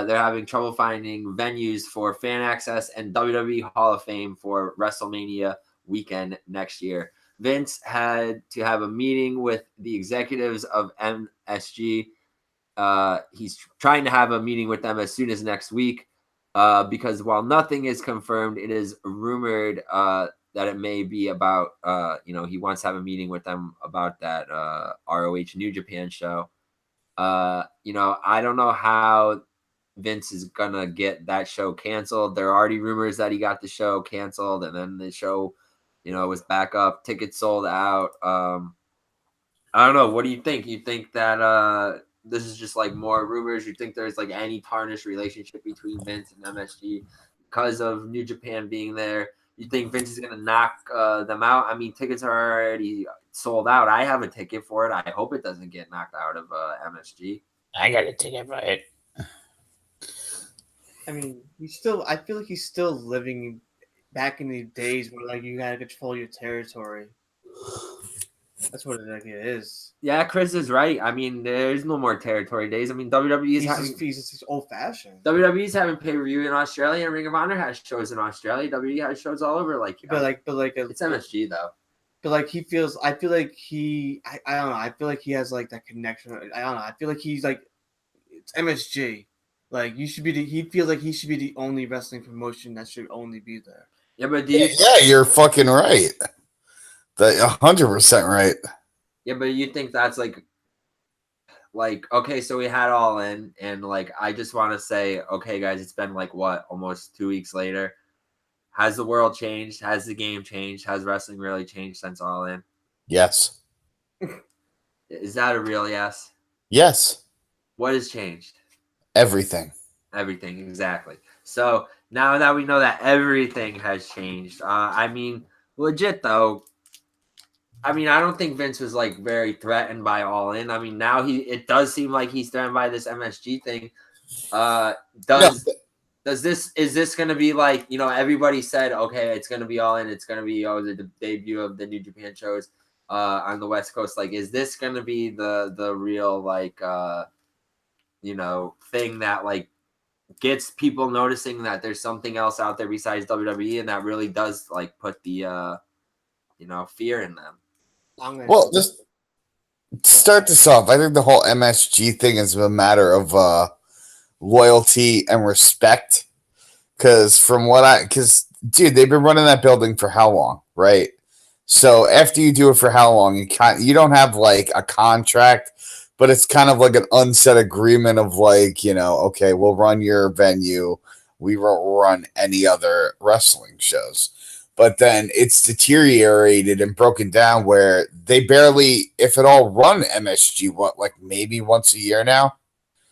They're having trouble finding venues for fan access and WWE Hall of Fame for WrestleMania weekend next year. Vince had to have a meeting with the executives of MSG. He's trying to have a meeting with them as soon as next week because while nothing is confirmed, it is rumored that it may be about, he wants to have a meeting with them about that ROH New Japan show. I don't know how Vince is going to get that show canceled. There are already rumors that he got the show canceled and then the show, was back up. Tickets sold out. I don't know. What do you think? You think that this is just like more rumors? You think there's like any tarnished relationship between Vince and MSG because of New Japan being there? You think Vince is going to knock them out? I mean, tickets are already sold out. I have a ticket for it. I hope it doesn't get knocked out of MSG. I got a ticket for it. I mean, I feel like he's still living back in the days where like you gotta control your territory. That's what it is. Yeah, Chris is right. I mean, there's no more territory days. I mean, WWE is he's just old fashioned. WWE's having pay-per-view in Australia, and Ring of Honor has shows in Australia. WWE has shows all over. It's MSG though. But like I feel like I don't know. I feel like he has like that connection. I don't know. I feel like he's like it's MSG. Like he feels like he should be the only wrestling promotion that should only be there. Yeah, but you're fucking right. 100% right. Yeah, but you think that's like okay, so we had All In, and like I just want to say, okay, guys, it's been like what, almost 2 weeks later. Has the world changed? Has the game changed? Has wrestling really changed since All In? Yes. Is that a real yes? Yes. What has changed? Everything. Everything, exactly. So now that we know that everything has changed, I mean, legit though, I mean, I don't think Vince was like very threatened by All In. I mean, now it does seem like he's threatened by this MSG thing. Is this going to be like, everybody said, okay, it's going to be All In. It's going to be the debut of the New Japan shows on the West Coast. Like, is this going to be the real like, thing that like gets people noticing that there's something else out there besides WWE, and that really does like put the, fear in them. Well, just start this off. I think the whole MSG thing is a matter of loyalty and respect. Because dude, they've been running that building for how long, right? So after you do it for how long, you don't have like a contract, but it's kind of like an unsaid agreement of like, okay, we'll run your venue. We won't run any other wrestling shows. But then it's deteriorated and broken down where they barely, if at all, run MSG, like maybe once a year now?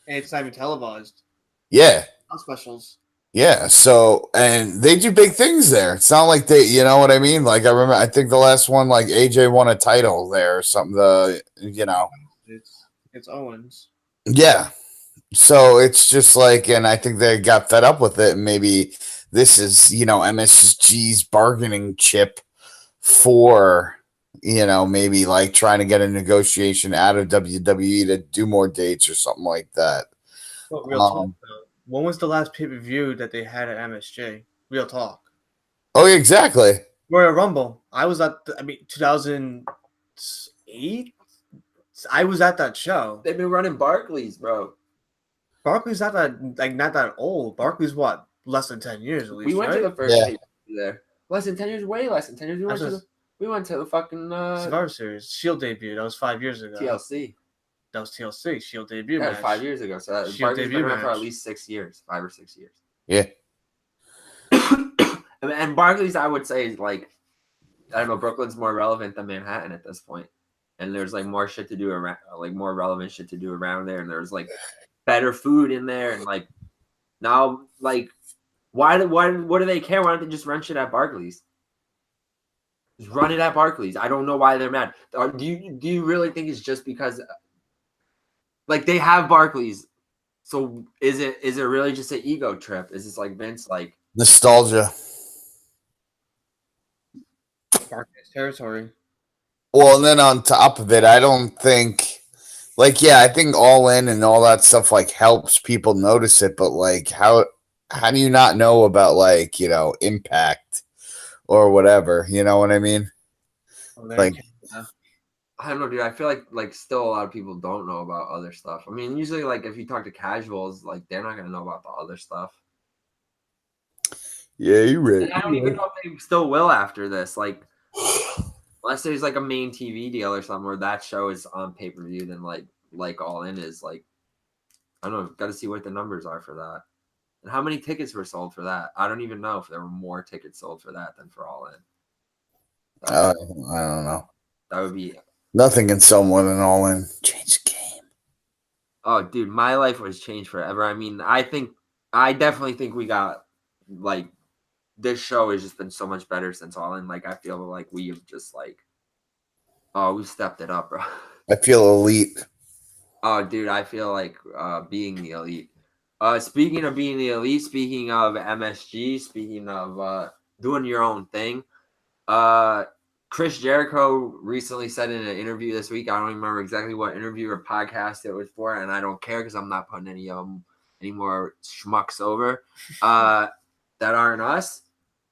And it's not even televised. Yeah. Not specials. Yeah, so, and they do big things there. It's not like they, you know what I mean? Like, I think the last one, like, AJ won a title there or something, It's Owens. Yeah. So it's just like, and I think they got fed up with it, and maybe this is, MSG's bargaining chip for, maybe like trying to get a negotiation out of WWE to do more dates or something like that. But real talk, though. When was the last pay-per-view that they had at MSG? Real talk. Oh, exactly. Royal Rumble. I was at 2008? I was at that show. They've been running Barclays, bro. Barclays not that old. Barclays what? Less than 10 years at least. We went to the first pay-per-view there. Less than 10 years, way less than 10 years. We went to the fucking Survivor Series. Shield debut. That was 5 years ago. TLC. That was TLC. Shield debut match. match. 5 years ago. So that Shield Barclays debut been around match for at least 6 years. 5 or 6 years. Yeah. And Barclays, I would say, is like, I don't know, Brooklyn's more relevant than Manhattan at this point. and there's like more shit to do around, like more relevant shit to do around there, and there's like better food in there, and like now like what do they care? Why don't they just run shit at Barclays? Just run it at Barclays. I don't know why they're mad. Do you really think it's just because like they have Barclays? So is it really just an ego trip? Is this like Vince like Nostalgia. Barclays territory. Well, and then on top of it, I don't think, like, yeah, I think All In and all that stuff like helps people notice it, but like, how do you not know about like, you know, Impact or whatever? You know what I mean? Like, I don't know, dude. I feel like still a lot of people don't know about other stuff. I mean, usually like if you talk to casuals, like they're not gonna know about the other stuff. yeah, you're right. And I don't even know if they still will after this. Like, unless there's like a main TV deal or something where that show is on pay-per-view, then like All In is like, I don't know. Got to see what the numbers are for that, and how many tickets were sold for that. I don't even know if there were more tickets sold for that than for All In. I don't know. That would be. Nothing can sell more than All In. Change the game. Oh, dude, my life was changed forever. I mean, I definitely think we got like this show has just been so much better since All In. Like, I feel like we have just like, oh, we stepped it up, bro. I feel elite. Oh, dude, I feel like being the elite. Speaking of being the elite, speaking of MSG, speaking of doing your own thing, Chris Jericho recently said in an interview this week, I don't remember exactly what interview or podcast it was for, and I don't care because I'm not putting any more schmucks over that aren't us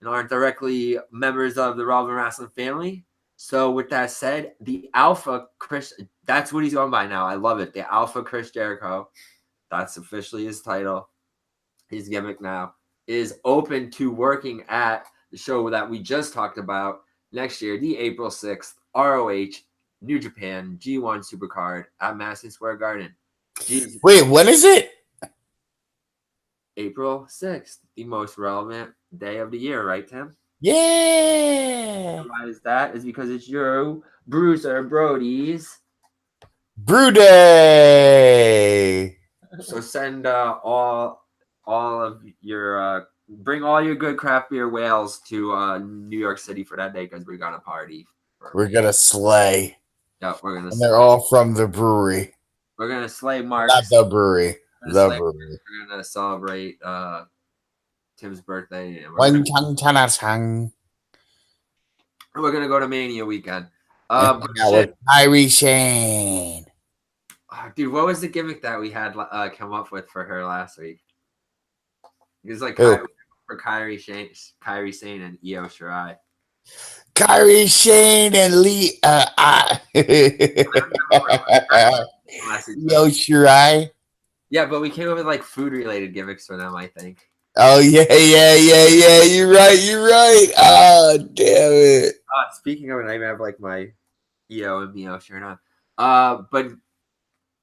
and aren't directly members of the Relevant Wrestling family. So with that said, the Alpha Chris, that's what he's going by now. I love it. The Alpha Chris Jericho, that's officially his title, his gimmick now, is open to working at the show that we just talked about next year, the April 6th ROH New Japan G1 Supercard at Madison Square Garden. Jeez. Wait, when is it? April 6th, the most relevant day of the year, right, Tim? Yeah. Why is that? Is because it's your Bruiser Brody's Brew Day. So send all of your bring all your good craft beer whales to New York City for that day because we're gonna party. We're gonna slay. Yeah, we're gonna. And they're all from the brewery. We're gonna slay Mark. Not the brewery. The brewery. We're gonna celebrate Tim's birthday. And we're gonna go to Mania weekend. With Kyrie Shane. Dude, what was the gimmick that we had come up with for her last week? It was like for Kyrie Shane and Io Shirai. Kyrie Shane and Lee. Io Shirai. Yeah, but we came up with like food related gimmicks for them, I think. Oh yeah. You're right. Oh damn it. Speaking of it, I even have like my Io and Mio shirt on. But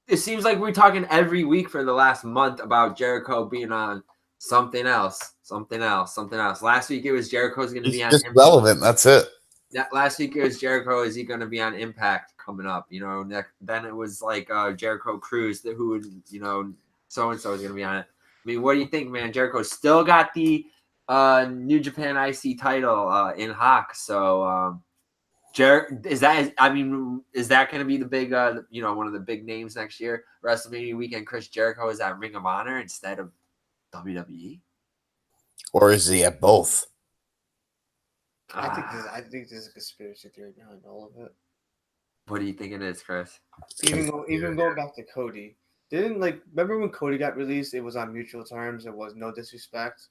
it seems like we're talking every week for the last month about Jericho being on something else. Last week it was Jericho's going to be on just relevant. That's it. Last week it was Jericho. Is he going to be on Impact coming up? You know, then it was like Jericho Cruz, who would, you know, so and so is going to be on it. I mean, what do you think, man? Jericho still got the New Japan IC title in Hawk. So, is that going to be the big, one of the big names next year? WrestleMania weekend, Chris Jericho is at Ring of Honor instead of WWE? Or is he at both? I think there's a conspiracy theory behind all of it. What do you think it is, Chris? Even going back to Cody, remember when Cody got released? It was on mutual terms. There was no disrespect.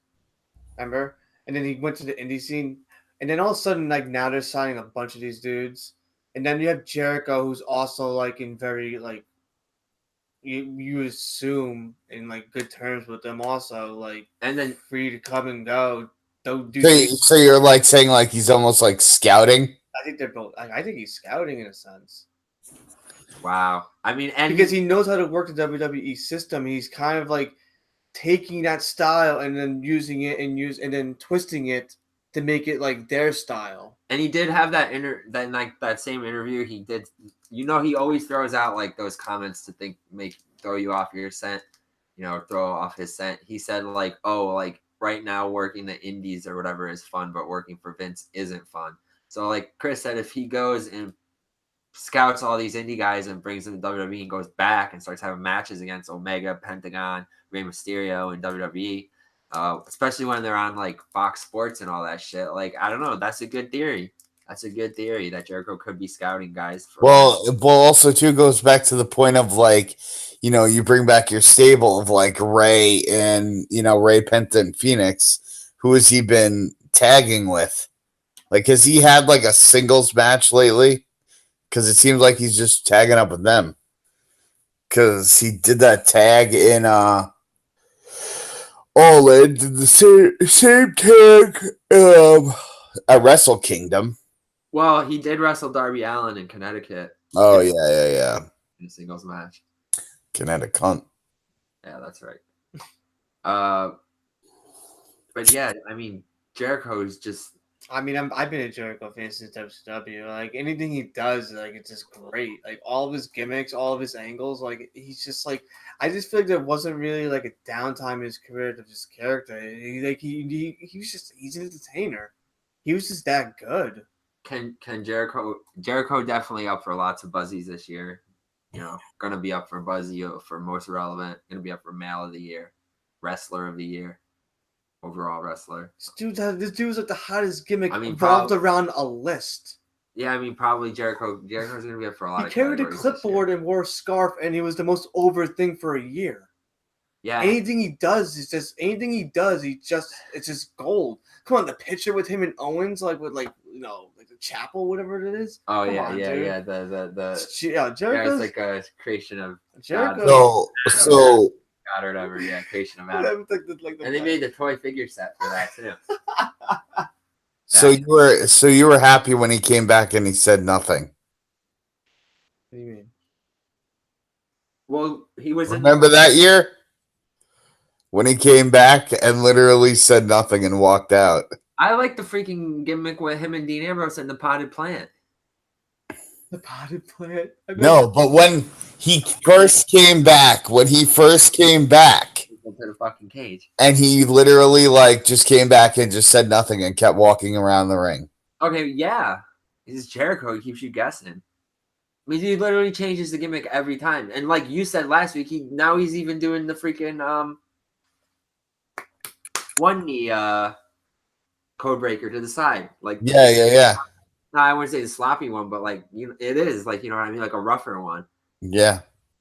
Remember? And then he went to the indie scene, and then all of a sudden, now they're signing a bunch of these dudes, and then you have Jericho, who's also in very you assume in good terms with them, also and then free to come and go. So you're saying he's almost scouting? I think they're both. I think he's scouting in a sense. Wow. I mean, and because he knows how to work the WWE system, he's kind of taking that style and then using it and then twisting it to make it like their style. And he did have that that same interview. He did, he always throws out like those comments to throw you off your scent, throw off his scent. He said like, oh, like right now working the indies or whatever is fun, but working for Vince isn't fun. So like Chris said, if he goes and scouts all these indie guys and brings them to WWE and goes back and starts having matches against Omega, Pentagon, Rey Mysterio, and WWE, especially when they're on like Fox Sports and all that shit. Like, I don't know. That's a good theory. That's a good theory that Jericho could be scouting guys. Also too goes back to the point of like, you bring back your stable of like Ray and Ray Penta and Phoenix. Who has he been tagging with? Like, has he had like a singles match lately? Because it seems like he's just tagging up with them. Because he did that tag in All In, did the same tag at Wrestle Kingdom. Well, he did wrestle Darby Allin in Connecticut. Oh, yeah. In a singles match. Connecticut cunt. Yeah, that's right. But yeah, I mean, Jericho is just... I mean, I've been a Jericho fan since WCW. Like, anything he does, like, it's just great. Like, all of his gimmicks, all of his angles, like, he's just, like... I just feel like there wasn't really, like, a downtime in his career of his character. He was just... He's an entertainer. He was just that good. Can Jericho definitely up for lots of buzzies this year. Gonna be up for Buzzy for most relevant. Gonna be up for Male of the Year, Wrestler of the Year, overall wrestler. This dude was like the hottest gimmick. I mean, revolved around a list. Yeah, I mean, probably Jericho's gonna be up for a lot. He carried a clipboard and wore a scarf, and he was the most over thing for a year. Yeah. Anything he does, it's just gold. Come on, the picture with him and Owens, like with like the chapel, whatever it is. Oh Come yeah, on, yeah, dude. yeah. Jericho's it's like a creation of Jericho. So God or whatever. Yeah, creation of Adam. And they made the toy figure set for that too. So you were happy when he came back and he said nothing. What do you mean? Well, he was. Remember that year when he came back and literally said nothing and walked out. I like the freaking gimmick with him and Dean Ambrose and the potted plant. The potted plant? No, but when he first came back, into the fucking cage, and he literally just came back and just said nothing and kept walking around the ring. Okay, yeah, he's Jericho. He keeps you guessing. I mean, he literally changes the gimmick every time. And like you said last week, he's even doing the freaking one knee code breaker to the side. Like yeah. No, I wouldn't say the sloppy one, but it is what I mean, like a rougher one. Yeah.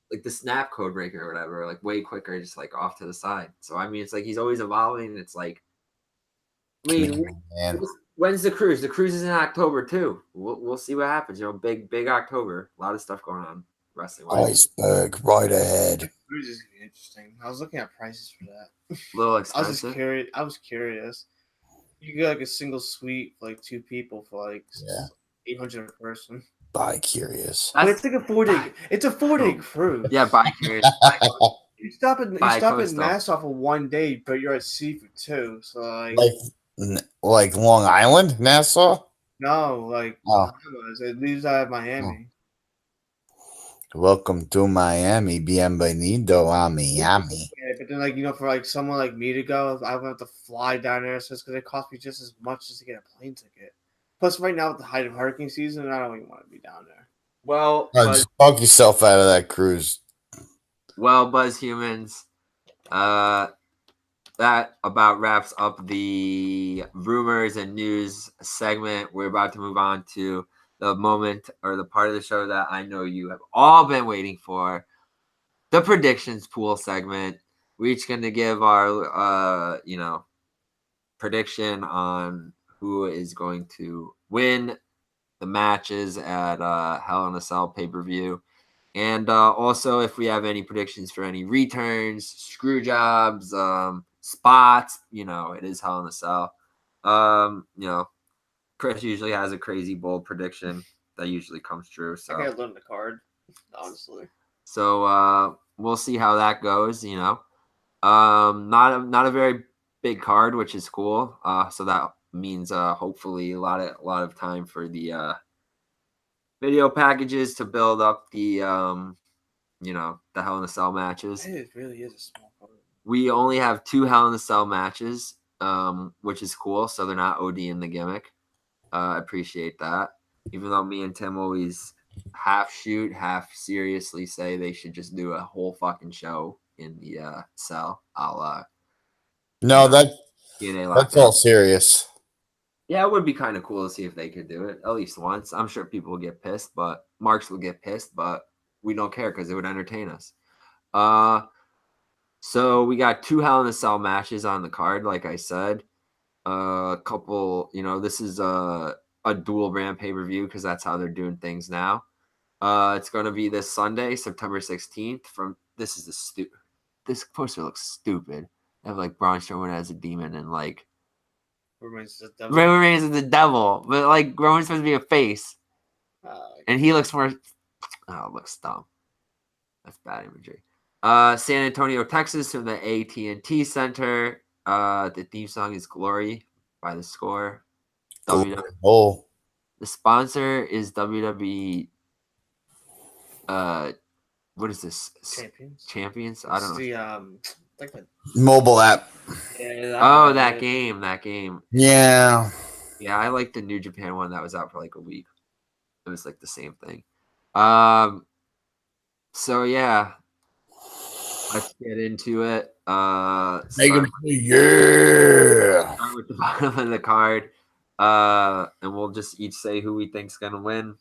Like the snap code breaker or whatever, like way quicker, just like off to the side. So I mean, it's like he's always evolving. It's like, I mean, when's the cruise? The cruise is in October too. We'll see what happens. Big October. A lot of stuff going on wrestling. Iceberg right ahead. Cruise is gonna be interesting. I was looking at prices for that. A little expensive. I was curious. You get like a single suite for like two people for like $800 a person. Buy curious. It's like a 4-day. It's a 4-day cruise. Yeah, buy curious. You stop at Nassau for 1 day, but you're at sea for 2. So like Long Island, Nassau. No, it leaves out of Miami. Welcome to Miami. Bienvenido a Miami. Yeah, but then for someone like me to go, I would have to fly down there, so it's going to cost me just as much as to get a plane ticket. Plus, right now with the height of hurricane season, I don't even want to be down there. Well, just talk yourself out of that cruise. Well, Buzz Humans, that about wraps up the rumors and news segment. We're about to move on to the moment or the part of the show that I know you have all been waiting for, the predictions pool segment. We're each going to give our, prediction on who is going to win the matches at Hell in a Cell pay-per-view. And also if we have any predictions for any returns, screw jobs, spots, it is Hell in a Cell. Chris usually has a crazy bold prediction that usually comes true. So I gotta learn the card, honestly. So we'll see how that goes. Not a very big card, which is cool. So that means hopefully a lot of time for the video packages to build up the the Hell in a Cell matches. It really is a small part. We only have 2 Hell in a Cell matches, which is cool. So they're not OD in the gimmick. I appreciate that. Even though me and Tim always half shoot, half seriously say they should just do a whole fucking show in the cell. No, that's TNA all serious. Yeah, it would be kind of cool to see if they could do it at least once. I'm sure people will get pissed, but Marks will get pissed, but we don't care because it would entertain us. So we got 2 Hell in a Cell matches on the card, like I said. A couple, this is a dual brand pay-per-view because that's how they're doing things now. It's going to be this Sunday, September 16th. This poster looks stupid. They have like Braun Strowman as a demon and like Roman Reigns is the devil, but like Roman's supposed to be a face, and he looks more. Oh, it looks dumb. That's bad imagery. San Antonio, Texas, from the AT&T Center. The theme song is "Glory" by The Score. Oh. The sponsor is WWE. What is this? Champions. I don't know. Like the Mobile app. Yeah, that game. Yeah. Yeah, I like the New Japan one that was out for like a week. It was like the same thing. So yeah, let's get into it. Start Start with the bottom of the card. And we'll just each say who we think's gonna win,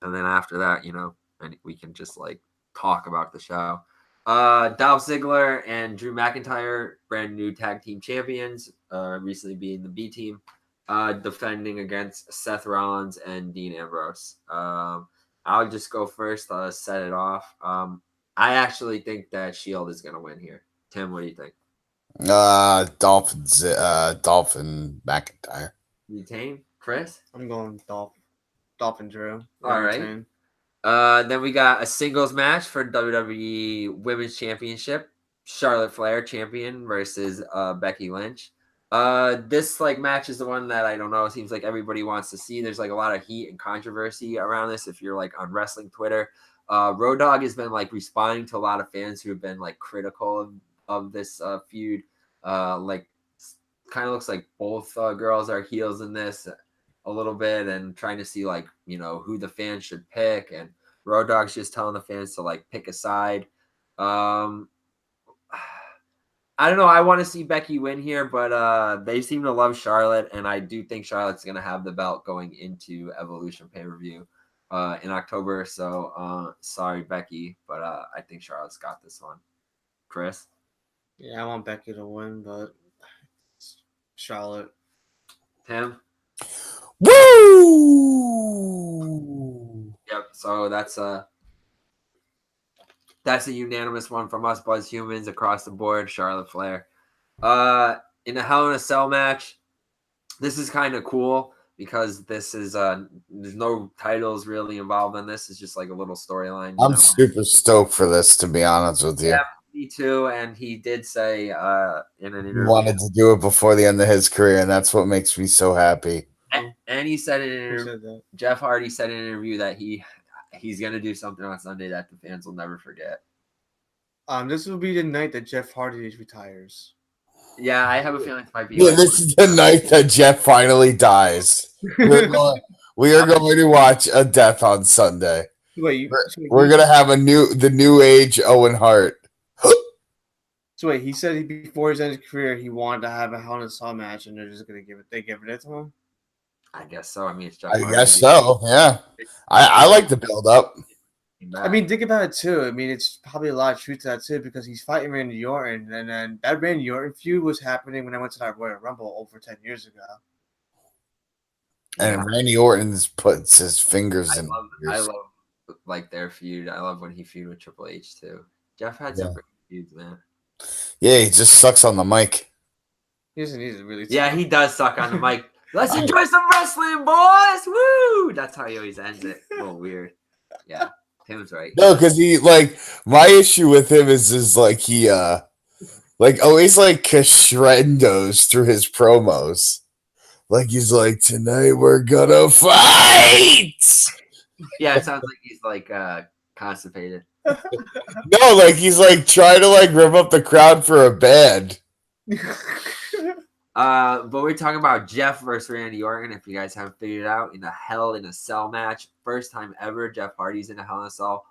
and then after that, and we can just like talk about the show. Dolph Ziggler and Drew McIntyre, brand new tag team champions, recently being the B team, defending against Seth Rollins and Dean Ambrose. I'll just go first, set it off. I actually think that Shield is going to win here. Tim, what do you think? Dolph and McIntyre. Retain? Chris? I'm going Dolph and Drew. All right. Then we got a singles match for WWE Women's Championship. Charlotte Flair champion versus Becky Lynch. This match is the one that I don't know. It seems like everybody wants to see. There's a lot of heat and controversy around this. If you're on wrestling Twitter, Road Dogg has been responding to a lot of fans who have been critical of this feud. Kind of looks like both girls are heels in this a little bit, and trying to see who the fans should pick, and Road Dogg's just telling the fans to pick a side. I don't know. I want to see Becky win here, but they seem to love Charlotte, and I do think Charlotte's going to have the belt going into Evolution pay-per-view in October. So sorry, Becky, but I think Charlotte's got this one. Chris? Yeah, I want Becky to win, but Charlotte. Tim? Woo! Yep. So that's a unanimous one from us Buzz Humans across the board. Charlotte Flair. In a Hell in a Cell match, this is kind of cool because this is there's no titles really involved in this. It's just a little storyline. I'm super stoked for this, to be honest with you. Yeah, me too. And he did say in an interview he wanted to do it before the end of his career, and that's what makes me so happy. And he said in an interview, Jeff Hardy said in an interview that he's going to do something on Sunday that the fans will never forget. This will be the night that Jeff Hardy retires. Yeah, I have a feeling it might be. Yeah, this is the night that Jeff finally dies. We are going to watch a death on Sunday. Wait, we're going to have the new age Owen Hart. So wait, he said before his end of his career he wanted to have a Hell in a Cell match, and they're just going to give it to him. I guess so. I mean, it's Jeff Hardy. I guess so. Yeah, I like the build up. I mean, think about it too. I mean, it's probably a lot of truth to that too, because he's fighting Randy Orton, and then that Randy Orton feud was happening when I went to that Royal Rumble over 10 years ago. And Randy Orton puts his fingers in. I love their feud. I love when he feuded with Triple H too. Jeff had some great feuds, man. Yeah, he just sucks on the mic. He's really. Yeah, he does suck on the mic. Let's enjoy some wrestling, boys! Woo! That's how he always ends it. A little weird. Yeah, Tim's right. No, because he my issue with him is he always crescendos through his promos. Like he's like, tonight we're gonna fight. Yeah, it sounds like he's like constipated. No, like he's like trying to like rev up the crowd for a band. But we're talking about Jeff versus Randy Orton. If you guys haven't figured it out, in a Hell in a Cell match, first time ever. Jeff Hardy's in a Hell in a Cell.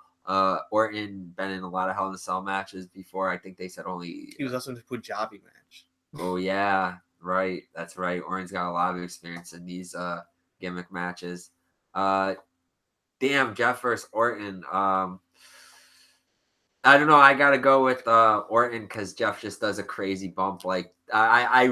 Orton been in a lot of Hell in a Cell matches before. I think they said only. He was also in the Punjabi match. Oh yeah, right. That's right. Orton's got a lot of experience in these gimmick matches. Damn, Jeff versus Orton. I don't know. I gotta go with Orton because Jeff just does a crazy bump. Like I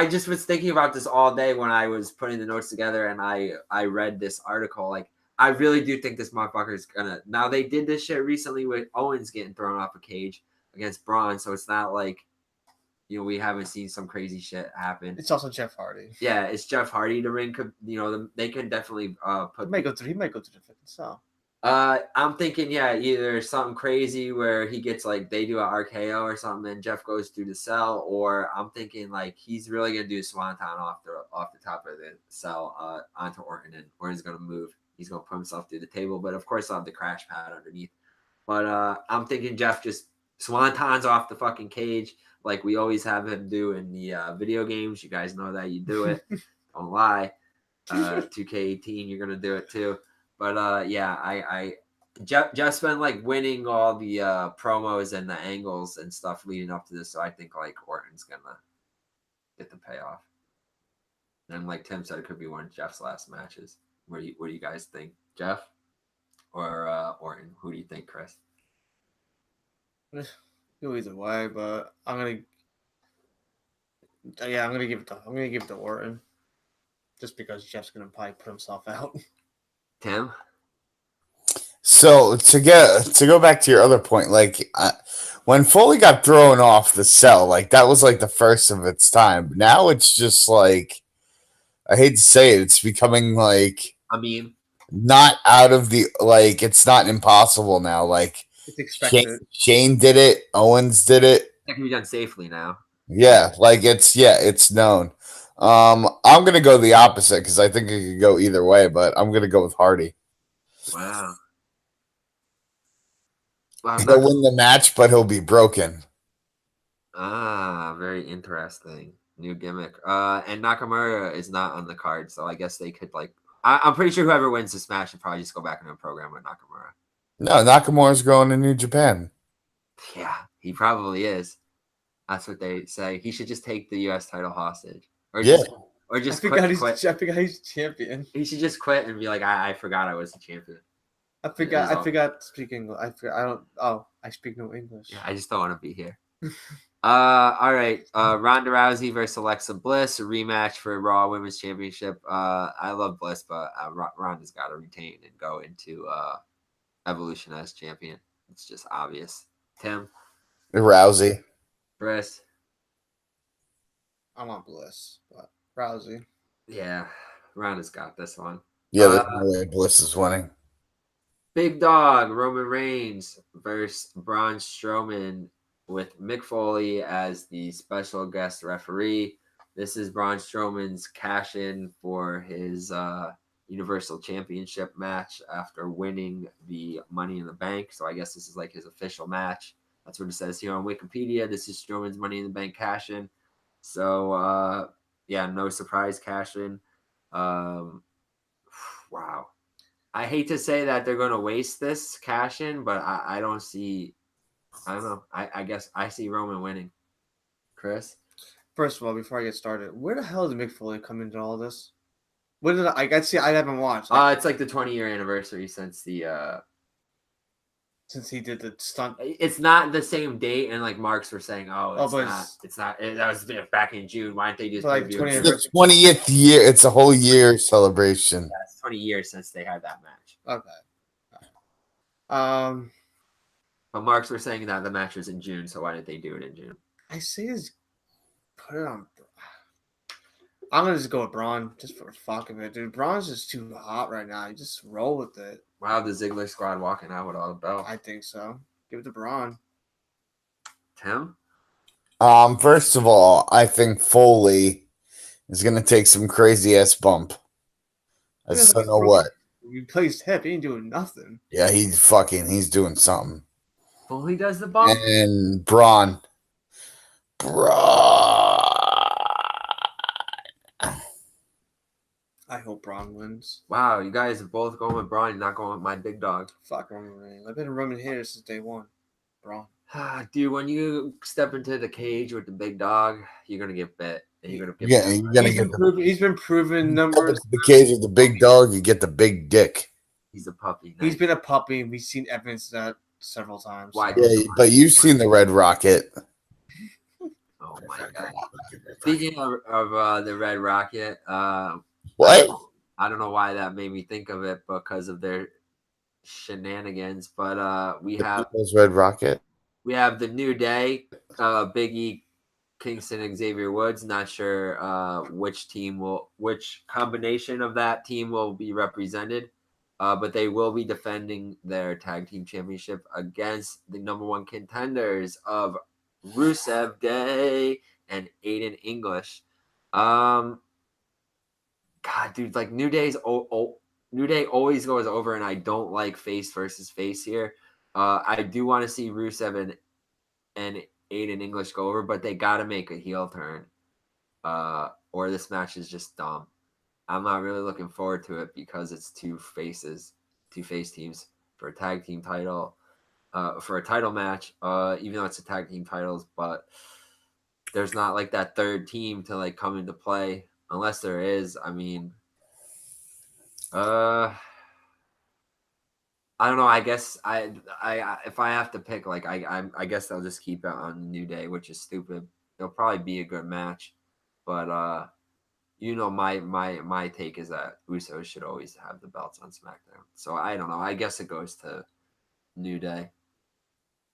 just was thinking about this all day when I was putting the notes together, and I read this article. Like I really do think this motherfucker is gonna. Now they did this shit recently with Owens getting thrown off a cage against Braun, so it's not like we haven't seen some crazy shit happen. It's also Jeff Hardy. Yeah, it's Jeff Hardy. The ring could they can definitely put. He might go to the fifth cell. I'm thinking, either something crazy where he gets like they do an RKO or something, and Jeff goes through the cell, or I'm thinking like he's really gonna do a swanton off the top of the cell onto Orton, and Orton's gonna move. He's gonna put himself through the table, but of course I'll have the crash pad underneath. But I'm thinking Jeff just swantons off the fucking cage like we always have him do in the video games. You guys know that you do it. Don't lie. 2K18, you're gonna do it too. But Jeff's been like winning all the promos and the angles and stuff leading up to this, so I think like Orton's gonna get the payoff. And like Tim said, it could be one of Jeff's last matches. What do you guys think, Jeff or Orton? Who do you think, Chris? Go either way, but I'm gonna give it to Orton, just because Jeff's gonna probably put himself out. Tim? So to go back to your other point, like when Foley got thrown off the cell, like that was like the first of its time. Now it's just like, I hate to say it, it's becoming like, I mean, not out of the, like, it's not impossible now. Like It's expected. Shane did it, Owens did it. That can be done safely now. Yeah, like it's known. I'm gonna go the opposite because I think it could go either way, but I'm gonna go with Hardy. Wow. He'll win the match, but he'll be broken. Very interesting. New gimmick. And Nakamura is not on the card, so I guess they could like. I'm pretty sure whoever wins this match should probably just go back into a program with Nakamura. No, Nakamura's going to New Japan. Yeah, he probably is. That's what they say. He should just take the U.S. title hostage, or just quit. I forgot he's champion. He should just quit and be like, I forgot I was the champion. I forgot to speak English. I speak no English. Yeah, I just don't want to be here. All right. Ronda Rousey versus Alexa Bliss, a rematch for Raw Women's Championship. I love Bliss, but Ronda's got to retain and go into Evolution as champion. It's just obvious. Tim? Rousey. Chris? I want Bliss, but Rousey. Yeah, Ronda's got this one. Yeah, there's no way Bliss is winning. Big Dog, Roman Reigns versus Braun Strowman with Mick Foley as the special guest referee. This is Braun Strowman's cash-in for his Universal Championship match after winning the Money in the Bank. So I guess this is like his official match. That's what it says here on Wikipedia. This is Strowman's Money in the Bank cash-in. So, no surprise cash-in. Wow. I hate to say that they're going to waste this cash-in, but I don't see... I don't know. I guess I see Roman winning. Chris? First of all, before I get started, where the hell did Mick Foley come into all this? What did I see? I haven't watched. It's like the 20-year anniversary since he did the stunt. It's not the same date, and like Marks were saying, it's not. That was back in June. Why didn't they just like the 20th year? It's a whole year celebration. Yeah, it's 20 years since they had that match. Okay. But Marks were saying that the match was in June, so why didn't they do it in June? I say just put it on. I'm gonna just go with Braun just for the fuck of it, dude. Braun's just too hot right now. You just roll with it. Wow, the Ziggler squad walking out with all the belts. I think so. Give it to Braun. Tim? First of all, I think Foley He's gonna take some crazy ass bump. I just don't know what. He plays hip. He ain't doing nothing. Yeah, he's doing something. Well, he does the bump. And Braun. I hope Braun wins. Wow, you guys are both going with Bryan, not going with my big dog. Fuck Roman Reigns. I've been a Roman hater since day one. Braun. Dude, when you step into the cage with the big dog, you're gonna get bit. And you're gonna get He's been proven numbers. The cage with the big dog, you get the big dick. He's a puppy. He's been a puppy, and we've seen evidence of that several times. Why? Yeah, but you've seen the Red Rocket. Oh my god. Speaking of the Red Rocket, What? I don't know why that made me think of it because of their shenanigans, but we have Red Rocket. We have the New Day, Big E, Kingston, and Xavier Woods. Not sure which combination of that team will be represented, but they will be defending their tag team championship against the number one contenders of Rusev Day and Aiden English. God, dude, like New Day always goes over, and I don't like face versus face here. I do want to see Rusev and Aiden English go over, but they got to make a heel turn, or this match is just dumb. I'm not really looking forward to it because it's two face teams for a tag team title, for a title match. Even though it's a tag team titles, but there's not like that third team to like come into play unless there is. I mean, I don't know. I guess I if I have to pick, like I guess I'll just keep it on New Day, which is stupid. It'll probably be a good match, but my take is that Usos should always have the belts on SmackDown. So I don't know. I guess it goes to New Day.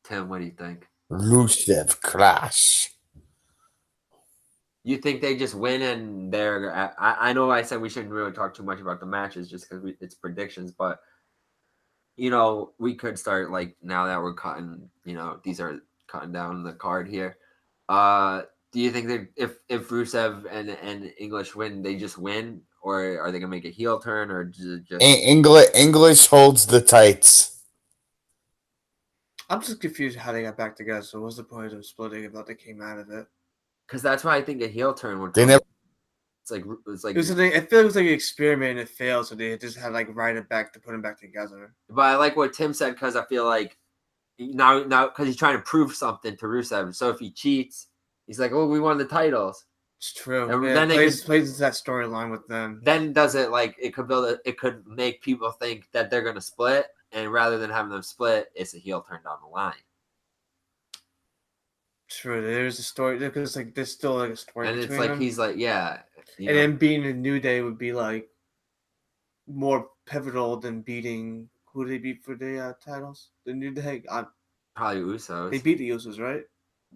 Tim, what do you think? Rusev Clash. You think they just win and they're? I know I said we shouldn't really talk too much about the matches just because it's predictions, but. We could start like now that we're cutting, these are cutting down the card here. Do you think that if Rusev and English win, they just win, or are they gonna make a heel turn, or just English holds the tights? I'm just confused how they got back together. So what's the point of splitting if nothing came out of it? Because that's why I think a heel turn would. They never. I feel like it was like an experiment and it failed, so they just had like write it back to put them back together. But I like what Tim said because I feel like now because he's trying to prove something to Rusev. So if he cheats, he's like, "Oh, we won the titles." It's true. And yeah, then plays into that storyline with them. Then does it like it could make people think that they're gonna split, and rather than having them split, it's a heel turn down the line. True. There's a story because like there's still like a story, and it's like them. He's like, yeah. And then being a New Day would be like more pivotal than beating who they beat for the titles. The New Day, probably Usos. They beat the Usos, right?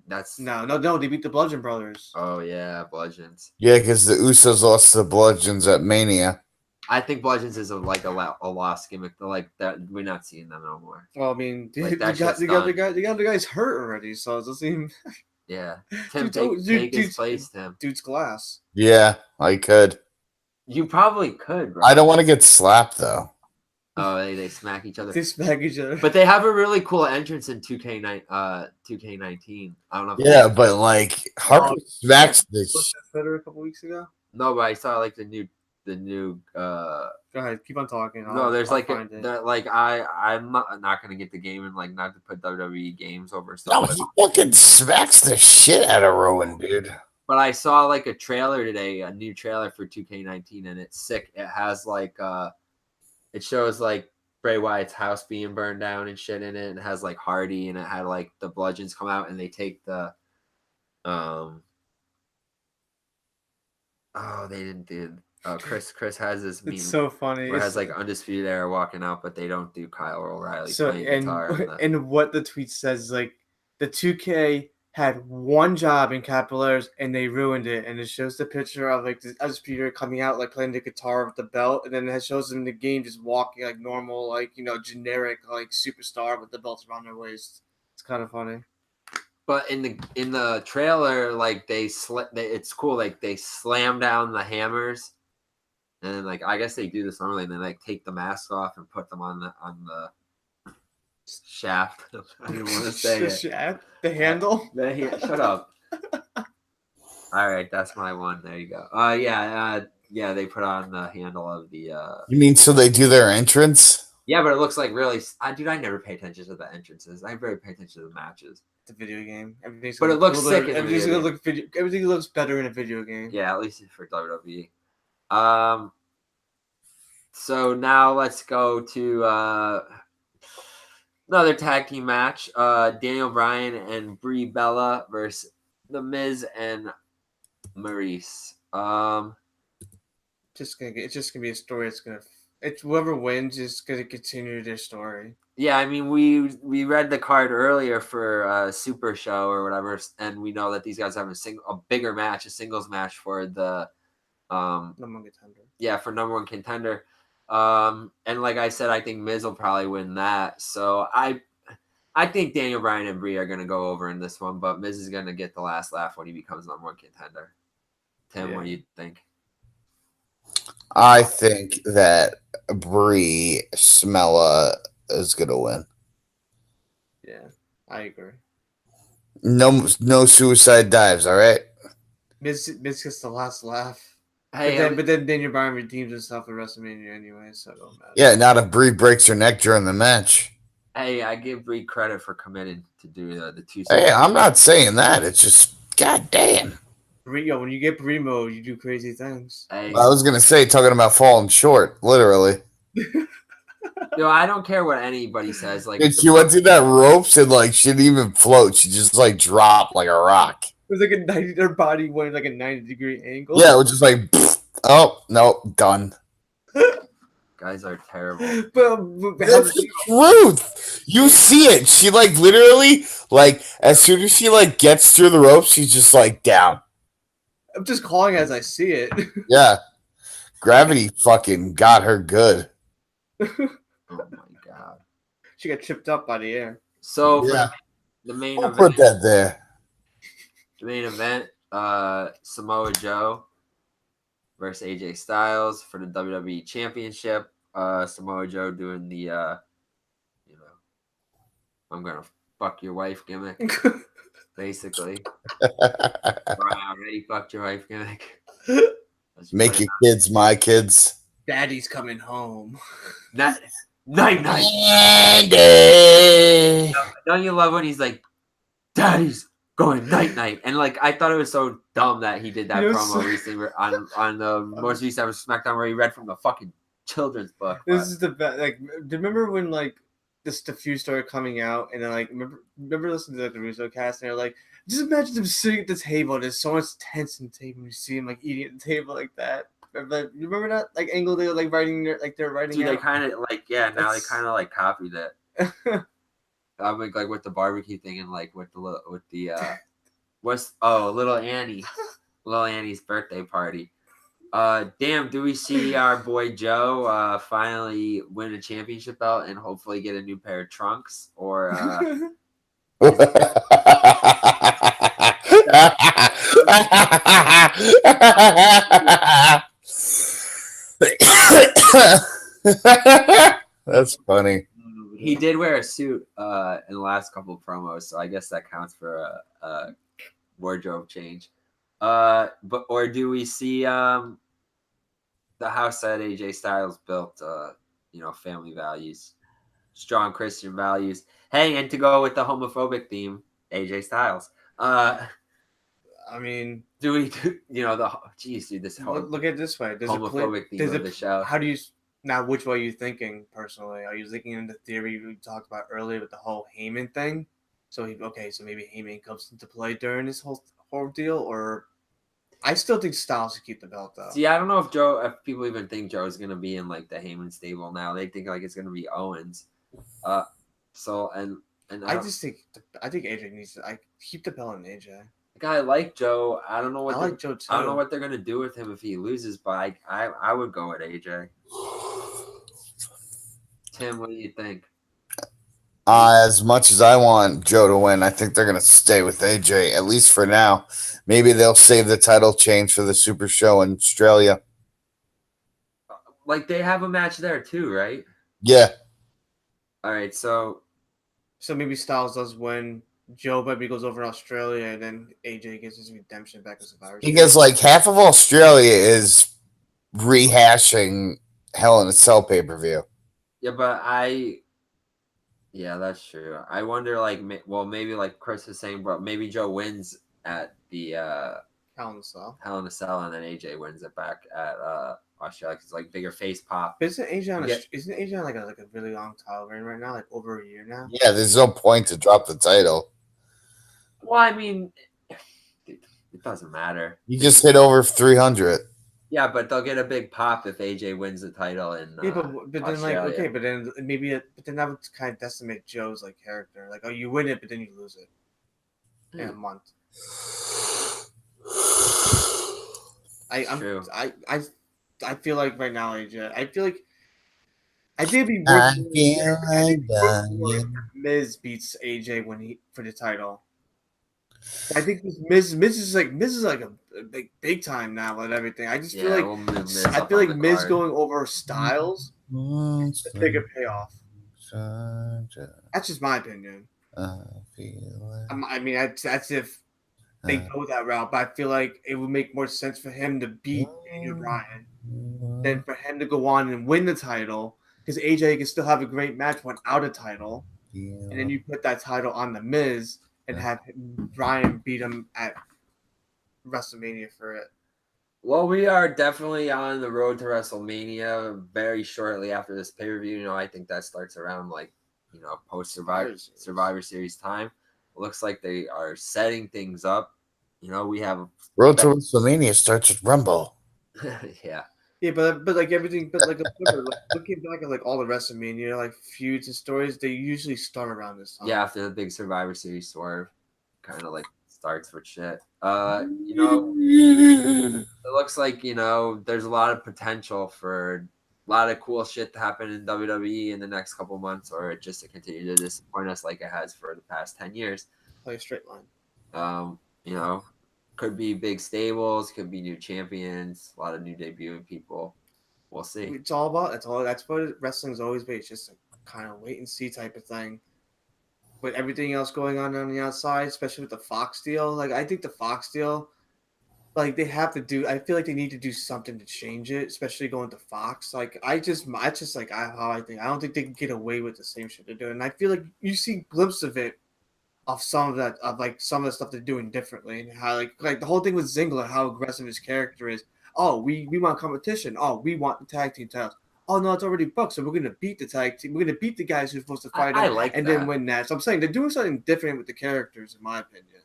That's no. They beat the Bludgeon Brothers. Oh yeah, Bludgeons. Yeah, because the Usos lost to the Bludgeons at Mania. I think Bludgeons is a lost gimmick. Like that, we're not seeing them no more. Well, I mean, the guy's hurt already, so it doesn't seem. Yeah, Tim, take his place, Tim. Dude's glass. Yeah, I could. You probably could, bro. I don't want to get slapped though. Oh, they smack each other. They smack each other. But they have a really cool entrance in 2K19. I don't know. Yeah, but like Harper smacks this. Twitter a couple weeks ago. No, but I saw like the new. Go ahead, keep on talking. There's I'm not gonna get the game and like not to put WWE games over stuff. No, he fucking smacks the shit out of Rowan, dude. But I saw like a trailer today, a new trailer for 2K19, and it's sick. It has like it shows like Bray Wyatt's house being burned down and shit in it, and it has like Hardy, and it had like the Bludgeons come out and they take the they didn't do. Chris has this meme. It's so funny. Where it has like Undisputed Era walking out, but they don't do Kyle O'Reilly playing guitar. And what the tweet says is like the 2K had one job in capital letters and they ruined it. And it shows the picture of like the Undisputed coming out like playing the guitar with the belt, and then it shows them in the game just walking like normal, like generic like superstar with the belts around their waist. It's kind of funny. But in the trailer, like it's cool. Like they slam down the hammers, and then like I guess they do this normally, and then like take the mask off and put them on the shaft. I didn't want to say the it. shaft, the handle. Shut up. All right, that's my one. There you go. Yeah, they put on the handle of the. You mean so they do their entrance? Yeah, but it looks like really. Dude, I never pay attention to the entrances. I very pay attention to the matches. The video game. But it looks sick. Everything looks better in a video game. Yeah, at least for WWE. So now let's go to another tag team match. Daniel Bryan and Brie Bella versus The Miz and Maurice. It's just gonna be a story. It's whoever wins is gonna continue their story. Yeah, I mean we read the card earlier for Super Show or whatever, and we know that these guys have a bigger match, a singles match for the number one contender. Yeah, for number one contender. And like I said, I think Miz will probably win that. So I think Daniel Bryan and Brie are gonna go over in this one, but Miz is gonna get the last laugh when he becomes number one contender. Tim, what do you think? I think that Brie Smella is gonna win. Yeah, I agree. No suicide dives. All right. Miz gets the last laugh. Hey, but then Daniel Bryan redeems himself at WrestleMania anyway, so it don't matter. Yeah, not if Brie breaks her neck during the match. Hey, I give Brie credit for committing to do the two. Hey, I'm not saying that. It's just goddamn. When you get Brie mode, you do crazy things. Hey, I was gonna say, talking about falling short, literally. I don't care what anybody says. Like, She went through that ropes and like she didn't even float. She just like dropped like a rock. It was like her body went like a 90-degree angle. Yeah, it was just like, oh no, done. Guys are terrible. But That's the truth. You see it. She like literally like as soon as she like gets through the ropes, she's just like down. I'm just calling as I see it. Yeah, gravity fucking got her good. Oh my god. She got tripped up by the air. So Yeah. the main I'll event. put that there. The main event, Samoa Joe versus AJ Styles for the WWE Championship. Samoa Joe doing the, I'm gonna fuck your wife gimmick, basically. Bryan already fucked your wife gimmick. Make your kids my kids. Daddy's coming home. Night. Andy! Don't you love when he's like, Daddy's going night, and like I thought it was so dumb that he did that promo recently on the most recent episode of Smackdown where he read from the fucking children's book. This is the best. Like, remember when like the feud started coming out, and then like remember listening to like the Russo cast, and they're like, just imagine them sitting at the table. There's so much tense in the table. You see them like eating at the table like that. But you remember that like angle they were like writing they're writing. Dude, out? they kind of like now they kind of like copied it. I'm like with the barbecue thing and like with the little Annie's birthday party. Damn, do we see our boy Joe finally win a championship belt and hopefully get a new pair of trunks? Or That's funny. he did wear a suit in the last couple of promos, so I guess that counts for a wardrobe change. Or do we see the house that AJ Styles built? Family values, strong Christian values. Hey, and to go with the homophobic theme, AJ Styles. I mean, do we do this whole look at it this way. There's homophobic theme of the show. How do you now? Which way are you thinking personally? Are you thinking in the theory we talked about earlier with the whole Heyman thing? So maybe Heyman comes into play during this whole ordeal, or I still think Styles should keep the belt though. See, I don't know if people even think Joe's gonna be in like the Heyman stable now. They think like it's gonna be Owens. I think AJ needs to keep the belt on AJ. I like Joe. I don't know what I like Joe too. I don't know what they're gonna do with him if he loses, but I would go with AJ. Tim, what do you think? As much as I want Joe to win, I think they're going to stay with AJ, at least for now. Maybe they'll save the title change for the Super Show in Australia. Like, they have a match there too, right? Yeah. All right, so maybe Styles does win. Joe maybe goes over to Australia, and then AJ gets his redemption back as Survivor Series. Because, like, half of Australia is rehashing Hell in a Cell pay-per-view. yeah, but yeah, that's true. I wonder, like, maybe like Chris is saying, but maybe Joe wins at the Hell in a Cell. Hell in a Cell, and then AJ wins it back at Australia. It's like bigger face pop. But isn't AJ on like a really long title reign right now, like over a year now? Yeah, there's no point to drop the title. Well, I mean, it doesn't matter. You just hit over 300. Yeah, but they'll get a big pop if AJ wins the title in Yeah, but then Australia. like okay, but then but then that would kind of decimate Joe's like character. Like, oh, you win it, but then you lose it in a month. I feel like right now, AJ. I think it'd be worth if Miz beats AJ for the title. I think Miz is like a big time now and everything. I just feel like Miz going over Styles is a bigger payoff. That's just my opinion. I mean, that's if they go that route, but I feel like it would make more sense for him to beat Daniel Bryan than for him to go on and win the title, because AJ can still have a great match without a title, and then you put that title on the Miz and have Bryan beat him at WrestleMania for it. Well, we are definitely on the road to WrestleMania very shortly after this pay-per-view. You know, I think that starts around post Survivor Series time. It looks like they are setting things up. You know, we have Road to WrestleMania starts with Rumble. Yeah. Yeah, but like everything, but like looking back at like all the WrestleMania like feuds and stories, they usually start around this time. Yeah, after the big Survivor Series swerve, kind of like starts with shit. It looks like there's a lot of potential for a lot of cool shit to happen in WWE in the next couple months, or just to continue to disappoint us like it has for the past 10 years. Play a straight line. Could be big stables, could be new champions, a lot of new debuting people. We'll see. That's what wrestling's always been. It's just a kind of wait and see type of thing. With everything else going on the outside, especially with the Fox deal, like I think the Fox deal, like they have to do. I feel like they need to do something to change it, especially going to Fox. Like how I think. I don't think they can get away with the same shit they're doing. And I feel like you see glimpses of it, of some of the stuff they're doing differently, and how like the whole thing with Ziggler, how aggressive his character is. Oh, we want competition. Oh, we want the tag team titles. Oh no, it's already booked, so we're gonna beat the tag team. We're gonna beat the guys who're supposed to fight then win that. So I'm saying they're doing something different with the characters, in my opinion.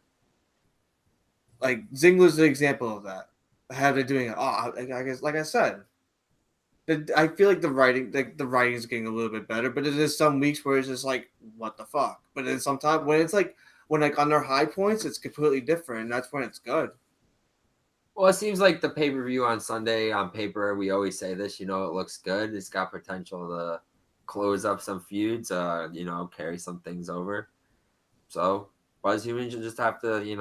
Like Ziggler's the example of that. How they're doing it. Oh, I guess, like I said, I feel like the writing is getting a little bit better, but there's some weeks where it's just like, what the fuck? But then sometimes when on their high points, it's completely different, and that's when it's good. Well, it seems like the pay-per-view on Sunday on paper, we always say this, it looks good. It's got potential to close up some feuds, carry some things over. So, Buzzhumans will just have to, I mean,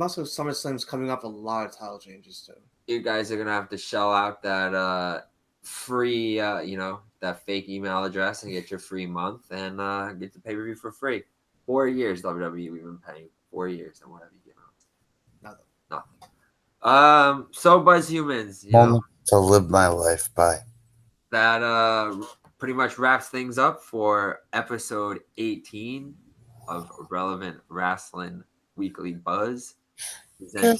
also SummerSlam's coming up a lot of title changes, too. You guys are going to have to shell out that free, that fake email address and get your free month and get the pay-per-view for free. 4 years, WWE, we've been paying 4 years, and what have you given us? Nothing. So Buzzhumans, to live my life by. That pretty much wraps things up for episode 18 of Relevant Wrestling Weekly Buzz. Nope,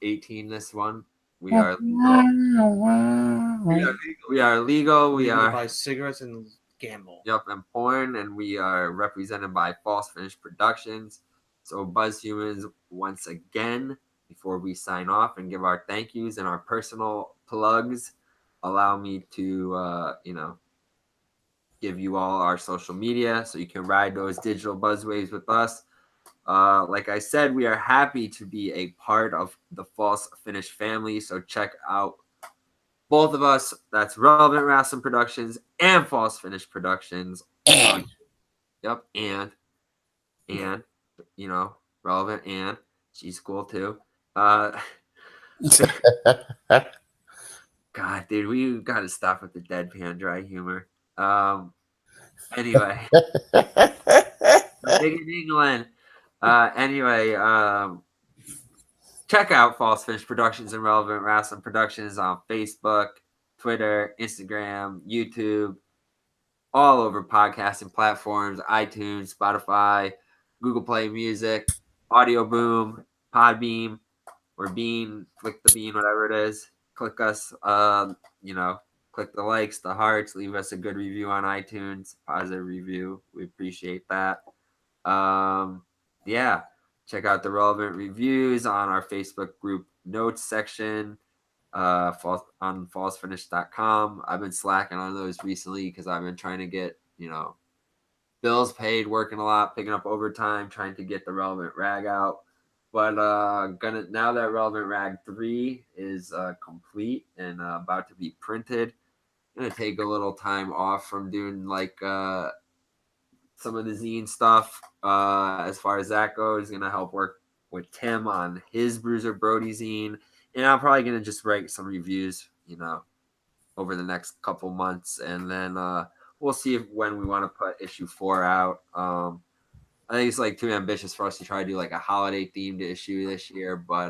18 this one. We are legal. We are buy cigarettes and gamble. Yep, and porn, and we are represented by False Finish Productions. So Buzzhumans, once again, before we sign off and give our thank yous and our personal plugs, allow me to, give you all our social media so you can ride those digital buzzwaves with us. Like I said, we are happy to be a part of the False Finish family. So check out both of us, that's Relevant Rasslin Productions and False Finish Productions. And Yep, and Relevant, and she's cool too. God, dude, we got to stop with the deadpan dry humor. Anyway, big in England. Anyway, check out False Finish Productions and Relevant Rasslin Productions on Facebook, Twitter, Instagram, YouTube, all over podcasting platforms, iTunes, Spotify, Google Play Music, Audio Boom, Podbeam, or Bean, click the Bean, whatever it is. Click us, click the likes, the hearts, leave us a good review on iTunes, positive review. We appreciate that. Yeah, check out the relevant reviews on our Facebook group notes section on falsefinish.com. I've been slacking on those recently because I've been trying to get, bills paid, working a lot, picking up overtime, trying to get the relevant rag out. But now that Relevant Rag 3 is complete and about to be printed, I'm gonna take a little time off from doing some of the zine stuff. As far as that goes, gonna help work with Tim on his Bruiser Brody zine, and I'm probably gonna just write some reviews, over the next couple months, and then we'll see when we want to put issue 4 out. I think it's too ambitious for us to try to do a holiday themed issue this year, but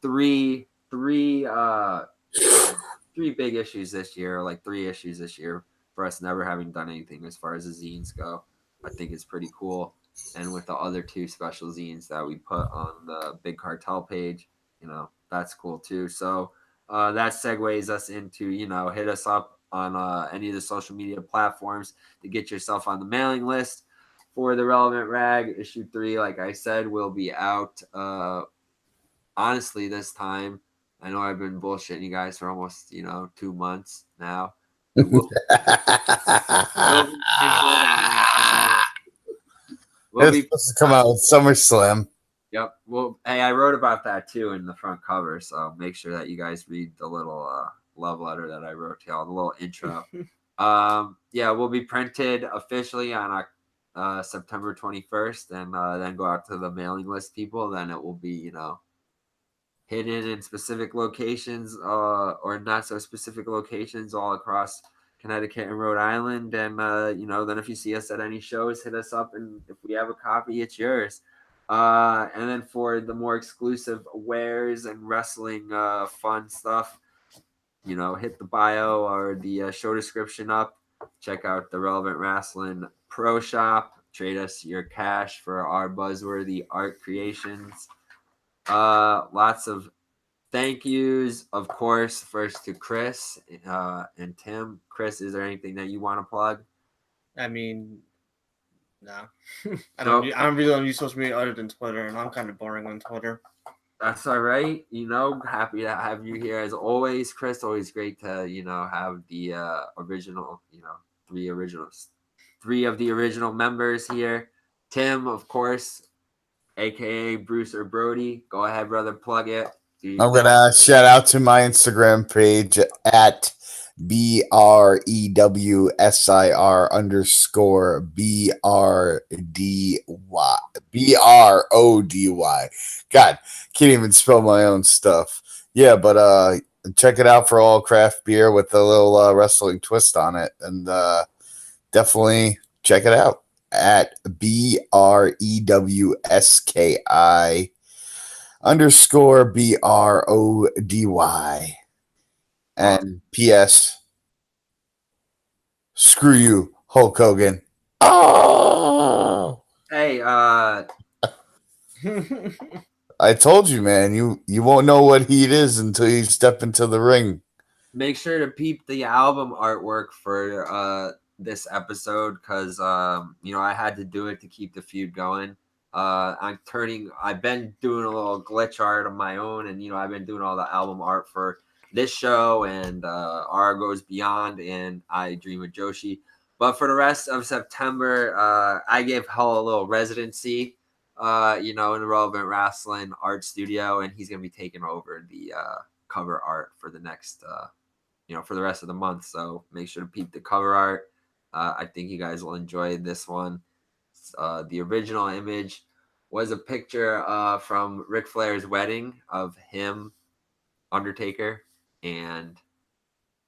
three big issues this year, 3 issues this year for us never having done anything as far as the zines go. I think it's pretty cool. And with the other 2 special zines that we put on the Big Cartel page, that's cool too. So that segues us into, hit us up on any of the social media platforms to get yourself on the mailing list for the Relevant Rag. Issue 3, like I said, will be out honestly this time. I know I've been bullshitting you guys for almost 2 months now. We'll it's supposed to come out with SummerSlam. Yep. Well, hey, I wrote about that too in the front cover, so make sure that you guys read the little love letter that I wrote to y'all, the little intro. We'll be printed officially on September 21st, and then go out to the mailing list people. Then it will be, hidden in specific locations or not so specific locations all across Connecticut and Rhode Island. And, then if you see us at any shows, hit us up. And if we have a copy, it's yours. And then for the more exclusive wares and wrestling fun stuff, hit the bio or the show description up. Check out the Relevant Rasslin Pro Shop. Trade us your cash for our buzzworthy art creations. Lots of thank yous, of course, first to Chris and Tim. Chris, is there anything that you want to plug? I mean, no. I don't really use social media other than Twitter, and I'm kind of boring on Twitter. That's all right. Happy to have you here as always, Chris. Always great to, have the original, 3 of the original members here. Tim, of course, aka Bruce or Brody. Go ahead, brother, plug it. I'm gonna shout out to my Instagram page at BRODY. God, can't even spell my own stuff. Yeah, but check it out for all craft beer with a little wrestling twist on it, and definitely check it out at BREWSKI _BRODY. And P.S. Screw you, Hulk Hogan. Oh! Hey, I told you, man. You won't know what heat is until you step into the ring. Make sure to peep the album artwork for this episode because I had to do it to keep the feud going. I've been doing a little glitch art of my own, and I've been doing all the album art for this show and Argos Beyond and I Dream of Joshi. But for the rest of September, I gave Hell a little residency, in the Relevant Rasslin Art Studio, and he's gonna be taking over cover art for the next, for the rest of the month. So make sure to peep the cover art. I think you guys will enjoy this one. The original image was a picture from Ric Flair's wedding of him, Undertaker, and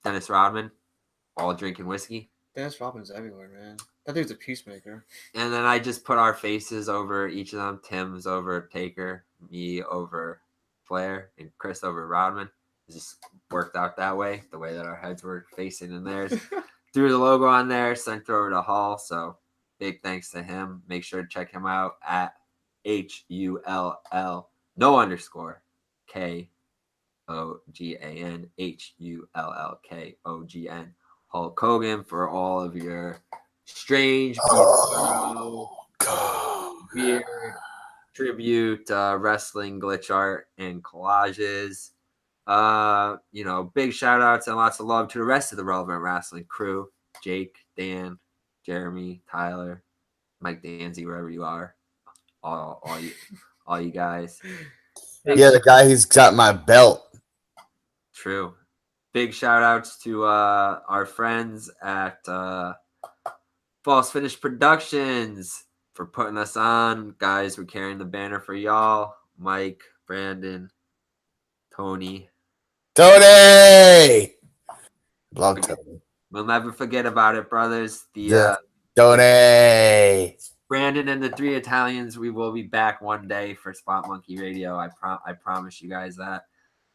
Dennis Rodman all drinking whiskey. Dennis Rodman's everywhere, man. That dude's a peacemaker. And then I just put our faces over each of them. Tim's over Taker, me over Flair, and Chris over Rodman. It just worked out that way, the way that our heads were facing in theirs. Threw the logo on there, sent it over to Hall. So big thanks to him. Make sure to check him out at HULL, no underscore, KOGAN, HULLKOGN, Hulk Hogan, for all of your strange beer tribute, wrestling glitch art and collages. Big shout outs and lots of love to the rest of the Relevant Wrestling crew. Jake, Dan, Jeremy, Tyler, Mike Danzy, wherever you are. All you guys. Yeah, the guy who's got my belt. True. Big shout outs to our friends at False Finish Productions for putting us on. Guys, we're carrying the banner for y'all. Mike, Brandon, Tony. Tony! Love Tony. We'll never forget about it, brothers. Tony! Brandon and the three Italians, we will be back one day for Spot Monkey Radio. I promise you guys that.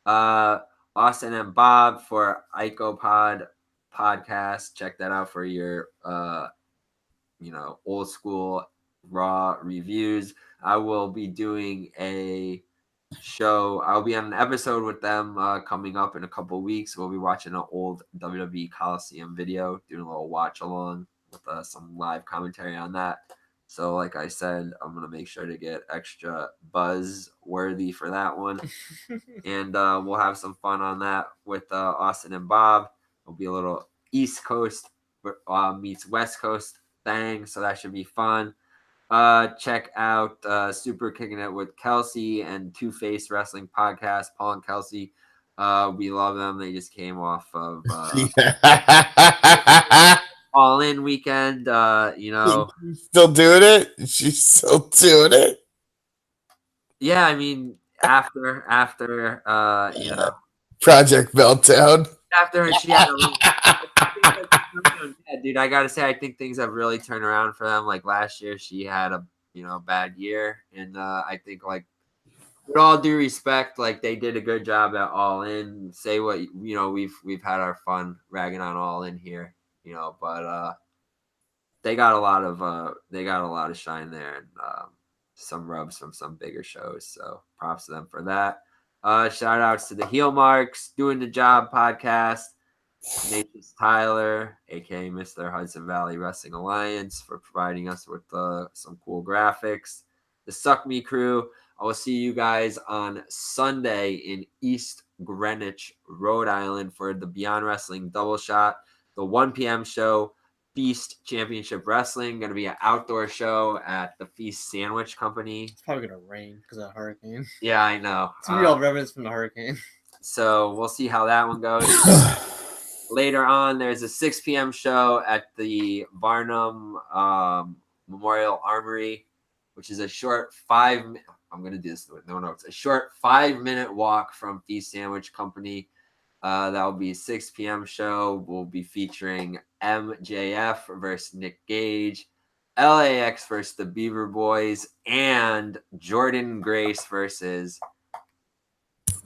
Austin and Bob for IcoPod podcast. Check that out for your old school Raw reviews. I will be doing a show. I'll be on an episode with them coming up in a couple weeks. We'll be watching an old WWE Coliseum video, doing a little watch along with some live commentary on that. So like I said, I'm going to make sure to get extra buzzworthy for that one. And we'll have some fun on that with Austin and Bob. It'll be a little East Coast meets West Coast thing. So that should be fun. Check out Super Kicking It with Kelsey and Two Face Wrestling Podcast, Paul and Kelsey. We love them. They just came off of All In weekend. She's still doing it? She's still doing it? Yeah, I mean, after Project Meltdown. After she had dude, I gotta say, I think things have really turned around for them. Like last year, she had a bad year, and I think, like, with all due respect, like, they did a good job at All In. Say what we've had our fun ragging on All In here, but they got a lot of shine there, and some rubs from some bigger shows. So props to them for that. Shout outs to the Heel Marks, Doing the Job podcast, Nathan's Tyler, aka Mr. Hudson Valley Wrestling Alliance, for providing us with some cool graphics. The Suck Me crew. I will see you guys on Sunday in East Greenwich, Rhode Island, for the Beyond Wrestling Double Shot, the 1 p.m. show. Feast Championship Wrestling, going to be an outdoor show at the Feast Sandwich Company. It's probably going to rain because of the hurricane. Yeah, I know. It's going to be all remnants from the hurricane. So we'll see how that one goes. Later on, there's a 6 p.m. show at the Barnum Memorial Armory, which is a short 5-minute. I'm going to do this with no notes. A short 5-minute walk from Feast Sandwich Company. That will be a 6 p.m. show. We'll be featuring MJF versus Nick Gage, LAX versus the Beaver Boys, and Jordan Grace versus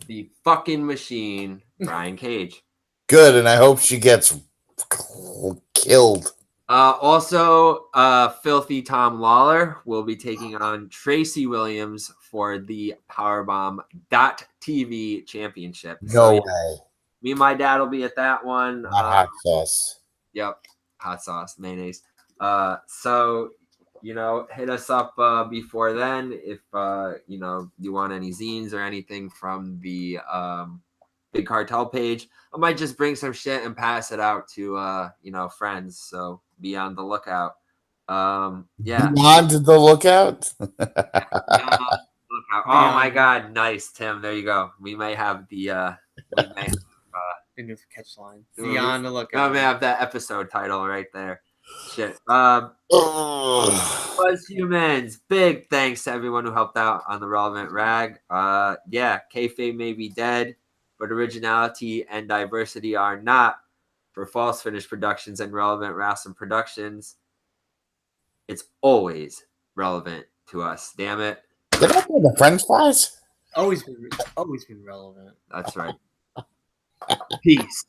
the fucking machine, Brian Cage. Good, and I hope she gets killed. Also, Filthy Tom Lawler will be taking on Tracy Williams for the Powerbomb.TV championship. No way. Me and my dad will be at that one. Hot sauce. Yep. Hot sauce, mayonnaise. So, hit us up before then if, you want any zines or anything from the Big Cartel page. I might just bring some shit and pass it out to, friends. So be on the lookout. Yeah. Beyond the lookout? Oh, my God. Nice, Tim. There you go. We may have the We may have, The new catch line. Ooh. Beyond the look. I may have that episode title right there. Shit. Ugh. Was humans. Big thanks to everyone who helped out on the relevant rag. Yeah, kayfabe may be dead, but originality and diversity are not. For False Finish Productions and Relevant Rasslin Productions, it's always relevant to us. Damn it. Did I say the French fries? Always been relevant. That's right. Peace.